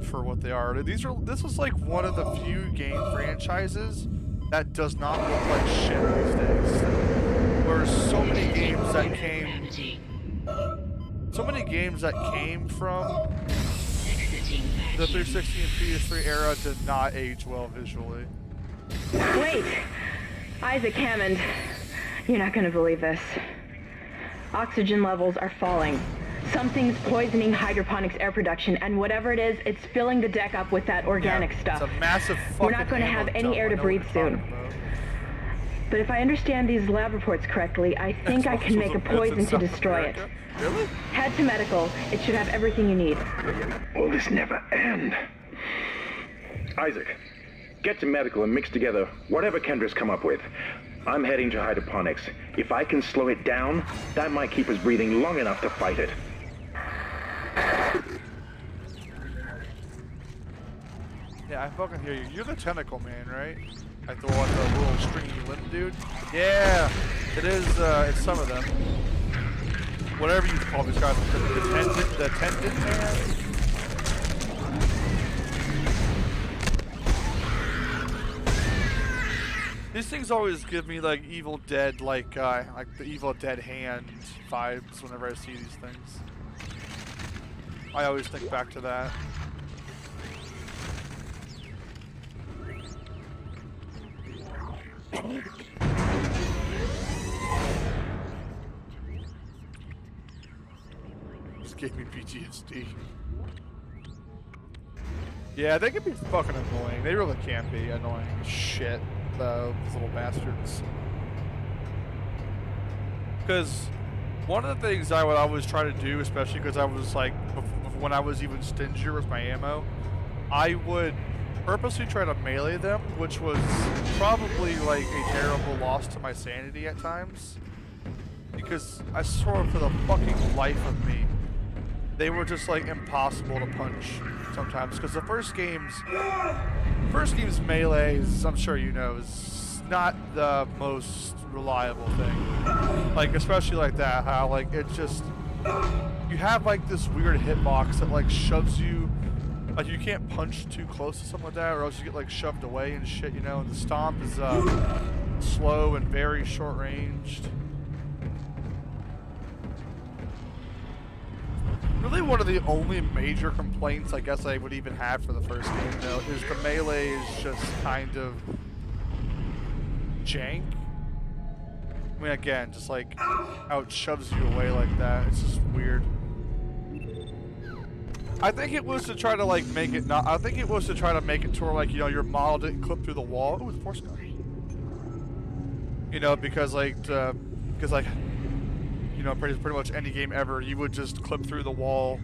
for what they are. This is like one of the few game franchises that does not look like shit these days. Whereas so many games that came from the 360 and PS3 era did not age well visually. Wait! Isaac Hammond, you're not gonna believe this. Oxygen levels are falling. Something's poisoning hydroponics air production, and whatever it is, it's filling the deck up with that organic stuff. It's a massive fucking We're not going to have any air to breathe soon. But if I understand these lab reports correctly, I think I can make a poison to destroy it. Really? Head to medical. It should have everything you need. Will this never end? Isaac, get to medical and mix together whatever Kendra's come up with. I'm heading to hydroponics. If I can slow it down, that might keep us breathing long enough to fight it. Yeah, I fucking hear you. You're the tentacle man, right? Like the little stringy limb dude? Yeah, it is, it's some of them. Whatever you call these guys, the tendon man? These things always give me like Evil Dead, like the Evil Dead hand vibes whenever I see these things. I always think back to that. This gave me PTSD. Yeah, they can be fucking annoying. They really can be annoying as shit, those little bastards. Because one of the things I would always try to do, especially because I was like, before when I was even stingier with my ammo, I would purposely try to melee them, which was probably like a terrible loss to my sanity at times. Because I swear for the fucking life of me, they were just like impossible to punch sometimes. Because the first game's melee, as I'm sure you know, is not the most reliable thing. Like, especially like that, how like it just, you have like this weird hitbox that like shoves you, like you can't punch too close to something like that, or else you get like shoved away and shit, you know. And the stomp is slow and very short ranged. Really, one of the only major complaints I guess I would even have for the first game, though, is the melee is just kind of jank. I mean, again, just like how it shoves you away like that. It's just weird. I think it was to try to like make it not. I think it was to try to make it to where like, you know, your model didn't clip through the wall. Ooh, the force gun. You know, because like, you know, pretty much any game ever, you would just clip through the wall,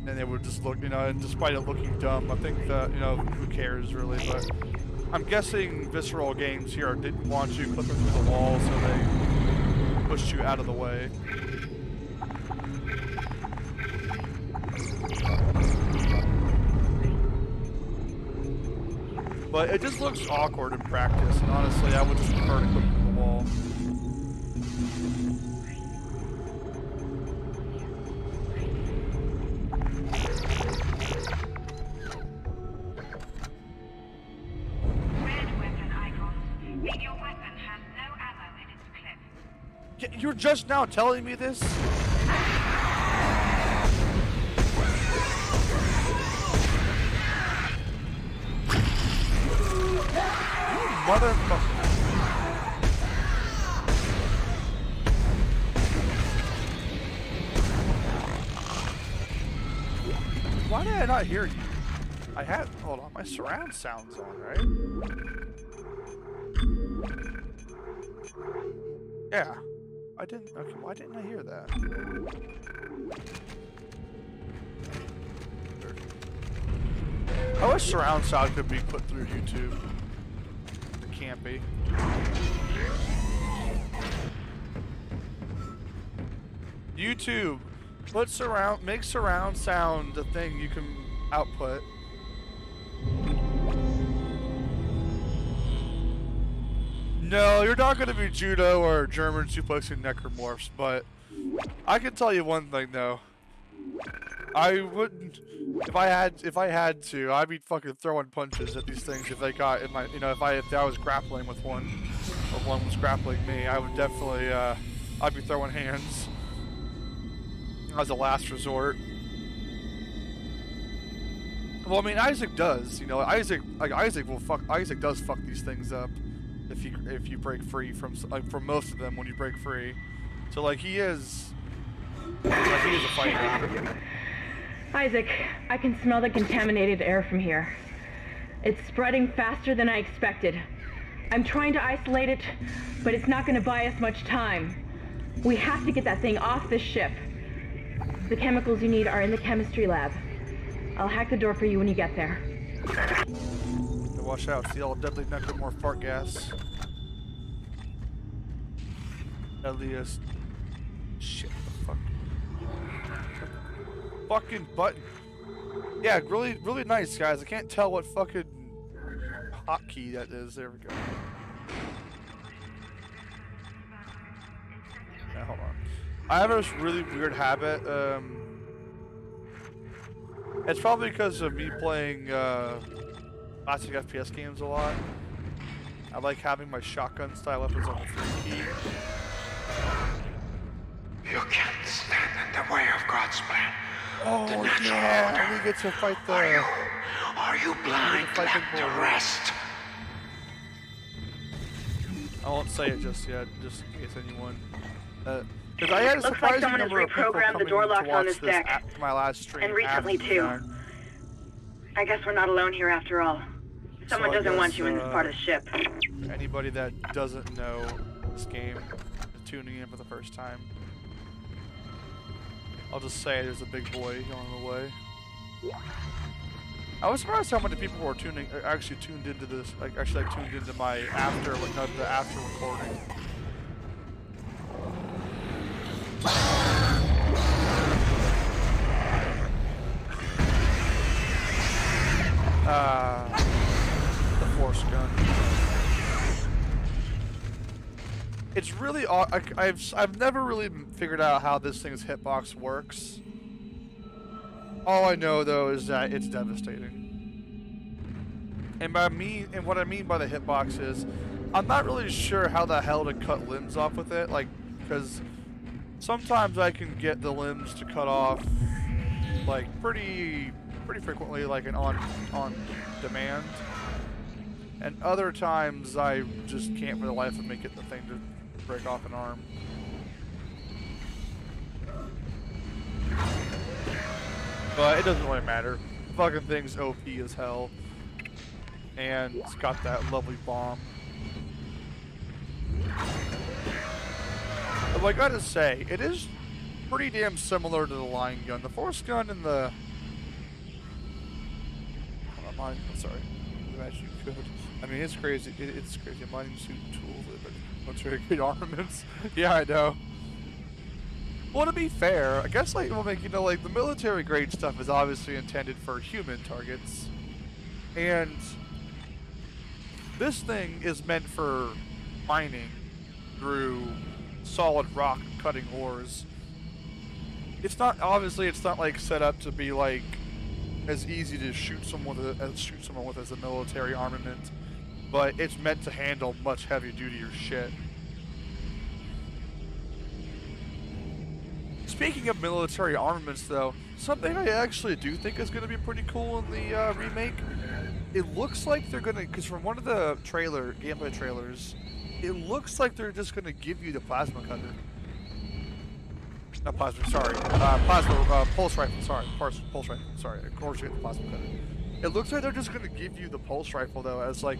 and it would just look, you know, and despite it looking dumb, I think that, you know, who cares really, but I'm guessing Visceral Games here didn't want you clipping through the wall, so they pushed you out of the way. But it just looks awkward in practice, and honestly, I would just prefer to clip through the wall. You're just now telling me this? Motherfucker. Why did I not hear you? I had, hold on, my surround sound's on, right? Yeah. I didn't, okay, why didn't I hear that? I wish surround sound could be put through YouTube. It can't be. YouTube, make surround sound the thing you can output. No, you're not going to be judo or German suplexing necromorphs, but I can tell you one thing though. I wouldn't, if I had to, I'd be fucking throwing punches at these things if they got in my, you know, if I was grappling with one, or one was grappling me, I would definitely, I'd be throwing hands as a last resort. Well, I mean, Isaac does, you know, Isaac does fuck these things up. If you break free from most of them when you break free, so like he is a fighter. Isaac, I can smell the contaminated air from here. It's spreading faster than I expected. I'm trying to isolate it, but it's not going to buy us much time. We have to get that thing off this ship. The chemicals you need are in the chemistry lab. I'll hack the door for you when you get there. Watch out, see all deadly necromorph fart gas. Deadliest. Shit, the fuck. Fucking button. Yeah, really, really nice, guys. I can't tell what fucking hotkey that is. There we go. Now, hold on. I have this really weird habit. It's probably because of me playing, classic FPS games a lot. I like having my shotgun style weapons on the free key. You can't stand in the way of God's plan. Oh yeah, we get to fight the... Are you blind? Let the rest. I won't say it just yet, just in case anyone... Because I had a Looks like surprising someone has number of people reprogrammed the coming door to locks on watch this this deck. after my last stream. And recently after too. that. I guess we're not alone here after all. Someone So I doesn't want guess, you in this part of the ship. Anybody that doesn't know this game is tuning in for the first time. I'll just say there's a big boy on the way. I was surprised how many people were actually tuned into this, actually tuned into my after recording. The Force gun. It's really I've never really figured out how this thing's hitbox works. All I know though is that it's devastating. And what I mean by the hitbox is, I'm not really sure how the hell to cut limbs off with it, like, because sometimes I can get the limbs to cut off, like, pretty frequently, like on demand. And other times I just can't for the life of me get the thing to break off an arm. But it doesn't really matter. The fucking thing's OP as hell. And it's got that lovely bomb. But I gotta say, it is pretty damn similar to the line gun. The Force gun and the... I'm sorry. Imagine you could. I mean, it's crazy. It's crazy. A mining suit tools, but what's very good armaments. Yeah, I know. Well, to be fair, I guess, like, like, the military grade stuff is obviously intended for human targets. And this thing is meant for mining through solid rock cutting ores. It's not, obviously, it's not, like, set up to be, like, as easy to shoot someone with as a military armament, but it's meant to handle much heavier dutier shit. Speaking of military armaments, though, something I actually do think is going to be pretty cool in the remake. It looks like they're going to, because from one of the gameplay trailers, it looks like they're just going to give you the plasma cutter. Not plasma, sorry. Pulse rifle, sorry. Pulse rifle, sorry. Of course you get the plasma cutter. It looks like they're just going to give you the pulse rifle, though, as like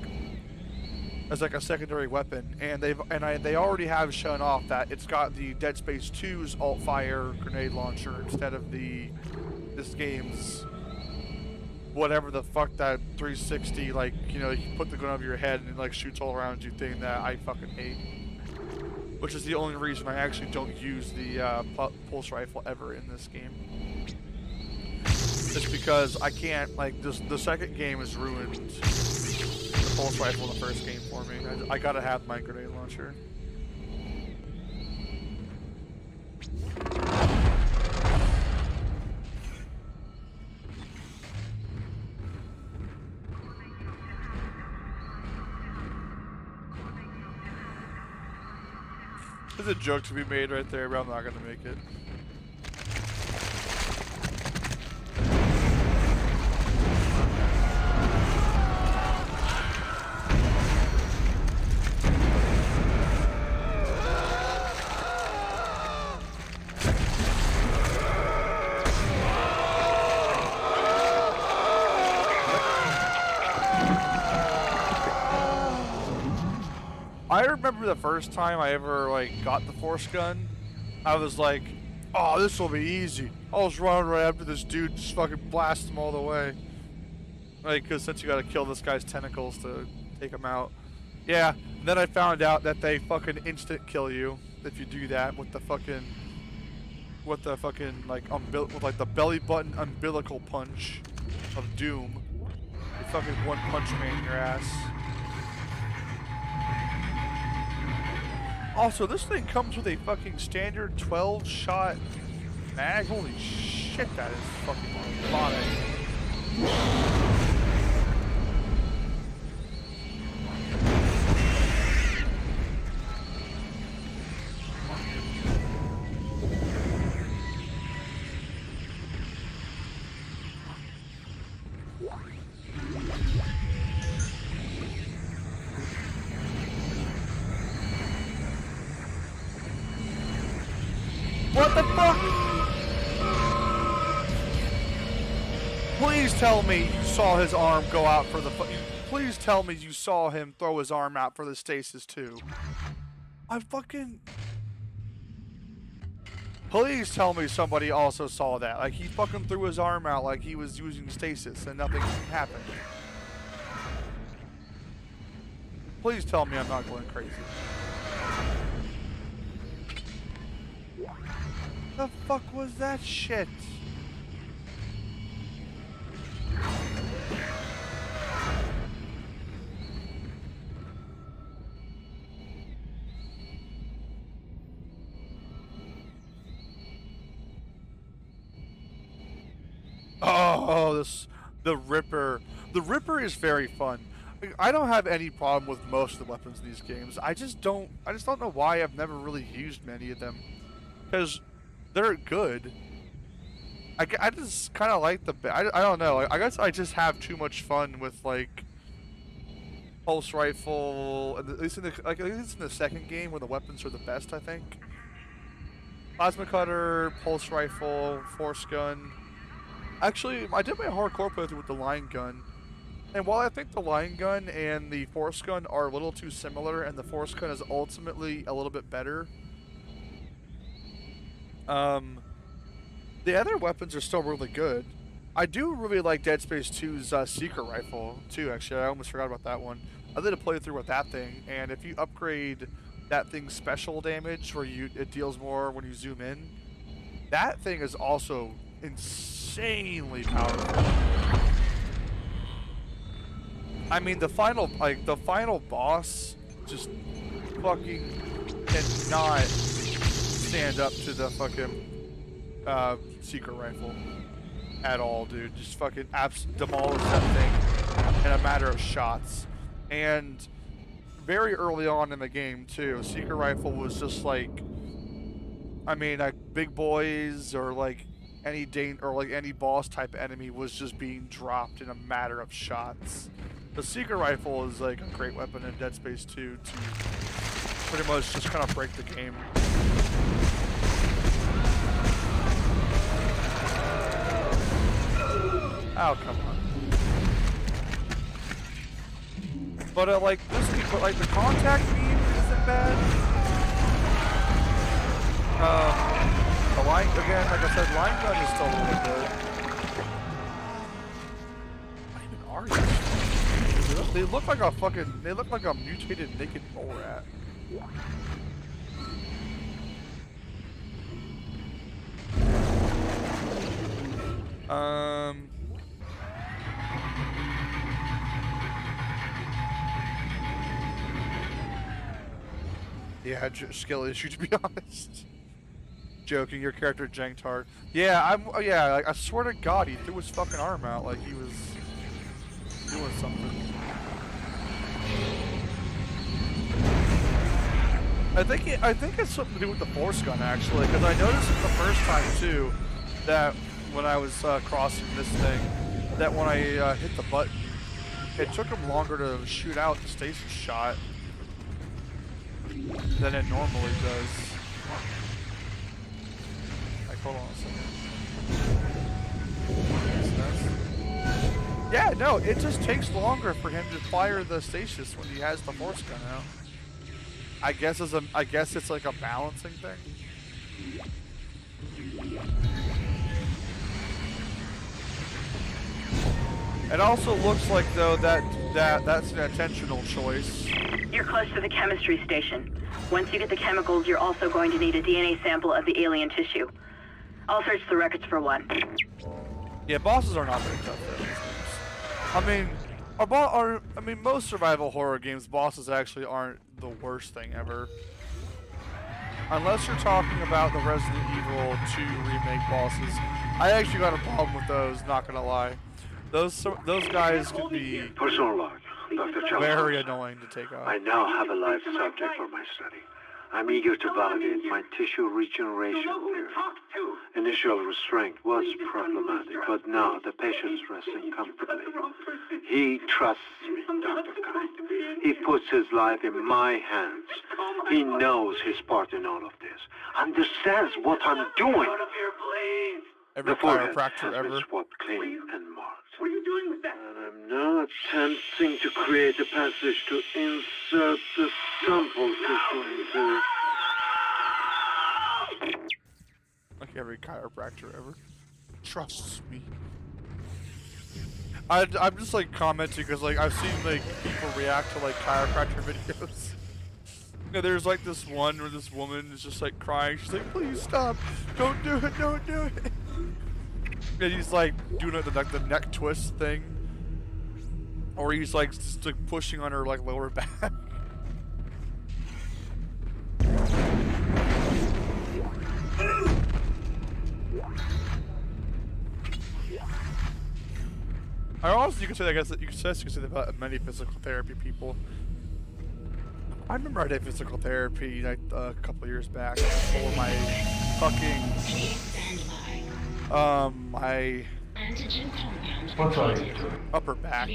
a secondary weapon, and they already have shown off that it's got the Dead Space 2's alt-fire grenade launcher instead of this game's whatever the fuck that 360, like, you know, you put the gun over your head and it like shoots all around you thing that I fucking hate. Which is the only reason I actually don't use the pulse rifle ever in this game. Just because I can't, like, the second game has ruined the pulse rifle in the first game for me. I gotta have my grenade launcher. There's a joke to be made right there, but I'm not gonna make it. I remember the first time I ever, like, got the Force gun, I was like, oh, this will be easy. I'll just run right after this dude and just fucking blast him all the way. Like, because since you gotta kill this guy's tentacles to take him out. Yeah, and then I found out that they fucking instant kill you if you do that with the fucking, like, with, like, the belly button umbilical punch of doom. You fucking one punch man in your ass. Also, this thing comes with a fucking standard 12-shot mag. Holy shit, that is fucking robotic. What the fuck? Please tell me you saw his arm go out for the please tell me you saw him throw his arm out for the stasis too. I fucking... Please tell me somebody also saw that. Like, he fucking threw his arm out like he was using stasis and nothing happened. Please tell me I'm not going crazy. The fuck was that shit? Oh, the Ripper. The Ripper is very fun. I don't have any problem with most of the weapons in these games. I just don't know why I've never really used many of them. Because they're good. I just kind of like I don't know. I guess I just have too much fun with, like, pulse rifle, at least in the second game where the weapons are the best, I think. Plasma cutter, pulse rifle, force gun. Actually, I did my hardcore playthrough with the line gun, and while I think the line gun and the force gun are a little too similar, and the force gun is ultimately a little bit better, the other weapons are still really good. I do really like Dead Space 2's secret rifle too. Actually, I almost forgot about that one. I did a playthrough with that thing, and if you upgrade that thing's special damage, where it deals more when you zoom in, that thing is also insanely powerful. I mean, the final boss just fucking cannot stand up to the fucking secret rifle at all, dude. Just fucking demolish that thing in a matter of shots. And very early on in the game too, secret rifle was just like, I mean, like big boys or like any boss type enemy was just being dropped in a matter of shots. The secret rifle is like a great weapon in Dead Space 2 to pretty much just kind of break the game. Oh, come on. But like the contact beam isn't bad. The line, again, like I said, line gun is still really good. What even are you? They look like a mutated naked mole rat. Yeah, skill issue, to be honest. Joking, your character janked hard. Yeah, like, I swear to God, he threw his fucking arm out like he was doing something. I think it's something to do with the force gun, actually, because I noticed it the first time too, that when I was crossing this thing, that when I hit the button, it took him longer to shoot out the stasis shot than it normally does. Like, hold on a second. Yeah, no, it just takes longer for him to fire the stasis when he has the force gun out. I guess it's like a balancing thing. It also looks like, though, that's an intentional choice. You're close to the chemistry station. Once you get the chemicals, you're also going to need a DNA sample of the alien tissue. I'll search the records for one. Yeah, bosses are not very tough, though. I mean, most survival horror games, bosses actually aren't the worst thing ever. Unless you're talking about the Resident Evil 2 remake bosses. I actually got a problem with those, not gonna lie. Those guys could be Personal log, Dr. Charles. very annoying to take off. I now have a live subject for my study. I'm eager to validate my tissue regeneration theory. Initial restraint was problematic, but now the patient's resting comfortably. He trusts me, Dr. Kine. He puts his life in my hands. He knows his part in all of this. Understands what I'm doing. Every chiropractor ever. Swabbed clean and marked. What are you doing with that? And I'm now attempting to create a passage to insert the sample tissue into. every chiropractor ever. Trust me. I'm just like commenting because like I've seen like people react to like chiropractor videos. You know, there's like this one where this woman is just like crying. She's like, "Please stop! Don't do it! Don't do it!" And he's like doing like the neck twist thing, or he's like just like pushing on her like lower back. I also, you can say, I guess, you can say that about many physical therapy people. I remember I did physical therapy like, a couple years back for my fucking, my upper back.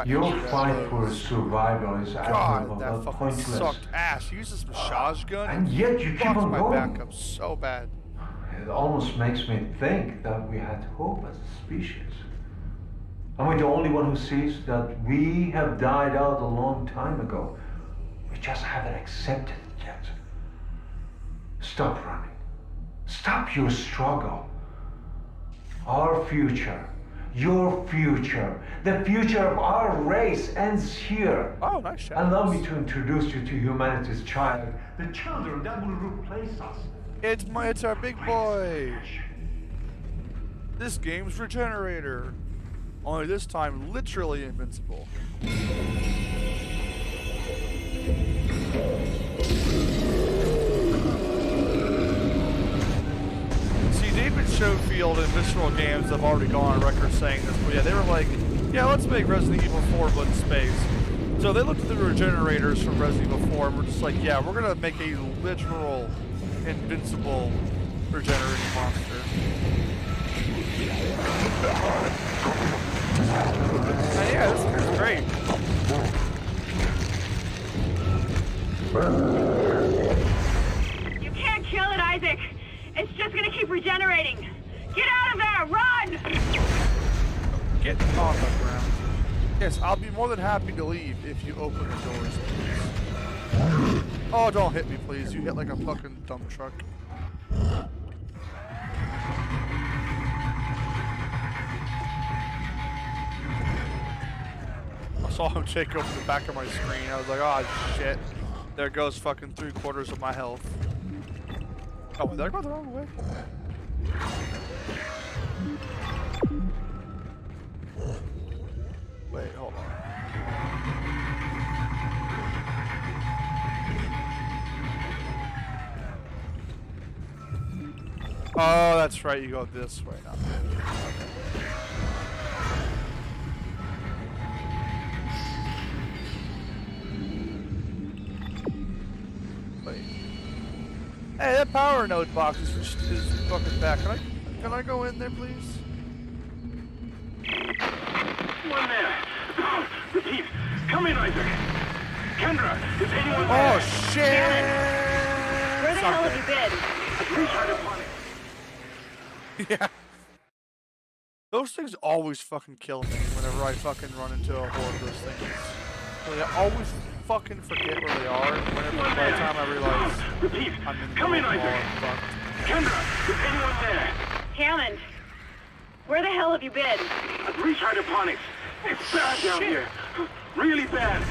Your fight for survival is God, that fucking pointless. sucked ass. He uses this massage gun And yet you keep on my going. back up so bad. It almost makes me think that we had hope as a species. Am I the only one who sees that we have died out a long time ago? We just haven't accepted it yet. Stop running. Stop your struggle. Our future, your future, the future of our race ends here. Oh, nice shot. Allow me to introduce you to humanity's child, the children that will replace us. It's our big boy. This game's Regenerator. Only this time, literally invincible. See, David Schofield and Visceral Games have already gone on record saying this, but yeah, they were like, yeah, let's make Resident Evil 4 but in space. So they looked at the Regenerators from Resident Evil 4 and were just like, yeah, we're gonna make a literal, invincible regenerating monster. Yeah, this is great. You can't kill it, Isaac. It's just gonna keep regenerating. Get out of there! Run! Get off the ground. Yes, I'll be more than happy to leave if you open the doors, please. Oh, don't hit me, please. You hit like a fucking dump truck. I saw him take over the back of my screen. I was like, oh shit. There goes fucking 3/4 of my health. Oh, did I go the wrong way? Wait, hold on. Oh, that's right. You go this way now. Wait. Hey, that power node box is fucking back. Can I go in there, please? One there. Repeat. Come in, Isaac. Kendra, is anyone Oh there? shit! Where the hell have you been? Retard upon it. Yeah. Those things always fucking kill me whenever I fucking run into a horde of those things. So I always fucking forget where they are, and whenever by the time I realize Repeat. I'm in Come in, the Isaac. I'm fucked. Kendra, is anyone there? Hammond, where the hell have you been? Retard upon it. It's bad down here. Really bad.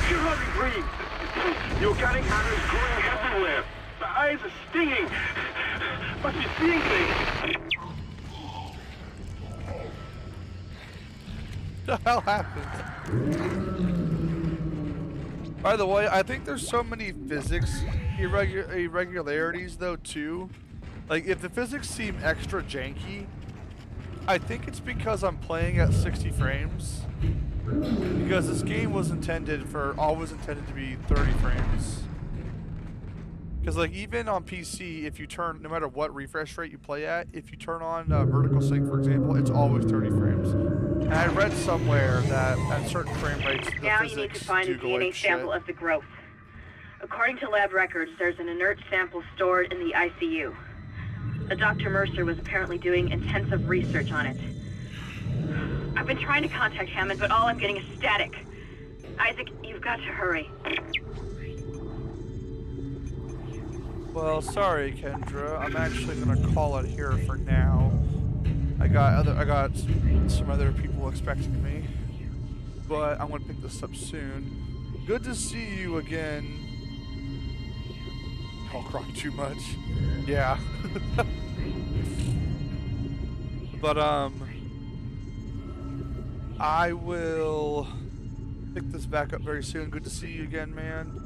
You hardly breathe. The organic matter is growing everywhere. The eyes are stinging. Must be seeing things. What the hell happened? By the way, I think there's so many physics irregularities though too. Like if the physics seem extra janky, I think it's because I'm playing at 60 frames. Because this game was always intended to be 30 frames. Because like even on PC, if you turn, no matter what refresh rate you play at, if you turn on vertical sync, for example, it's always 30 frames. And I read somewhere that at certain frame rates, the Now you physics need to find do a go DNA ape sample shit. of the growth. According to lab records, there's an inert sample stored in the ICU. Dr. Mercer was apparently doing intensive research on it. I've been trying to contact Hammond, but all I'm getting is static. Isaac, you've got to hurry. Well, sorry, Kendra. I'm actually gonna call it here for now. I got some other people expecting me, but I'm gonna pick this up soon. Good to see you again. I'll cry too much. Yeah. But I will pick this back up very soon. Good to see you again, man.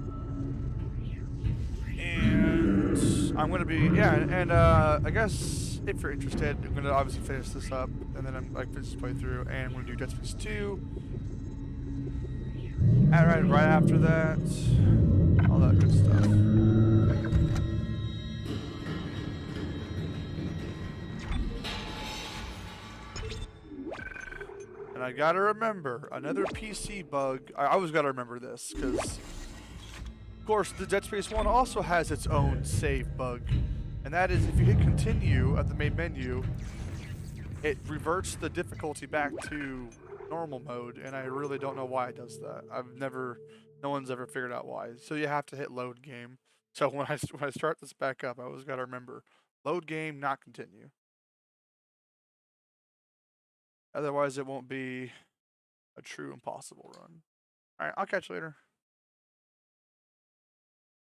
And I'm gonna be I guess if you're interested, I'm gonna obviously finish this up, and then I'm like finish this playthrough, and I'm gonna do Dead Space 2. And right after that, all that good stuff. And I gotta remember another PC bug. I always gotta remember this because. Of course, the Dead Space 1 also has its own save bug, and that is if you hit continue at the main menu, it reverts the difficulty back to normal mode, and I really don't know why it does that. No one's ever figured out why. So you have to hit load game. So when I start this back up, I always got to remember load game, not continue. Otherwise, it won't be a true impossible run. All right, I'll catch you later.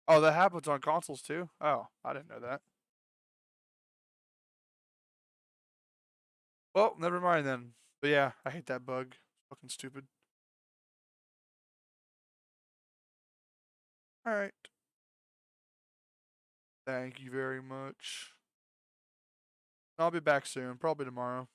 Oh, that happens on consoles too? Oh, I didn't know that. Well, never mind then. But yeah, I hate that bug. Fucking stupid. Alright. Thank you very much. I'll be back soon, probably tomorrow.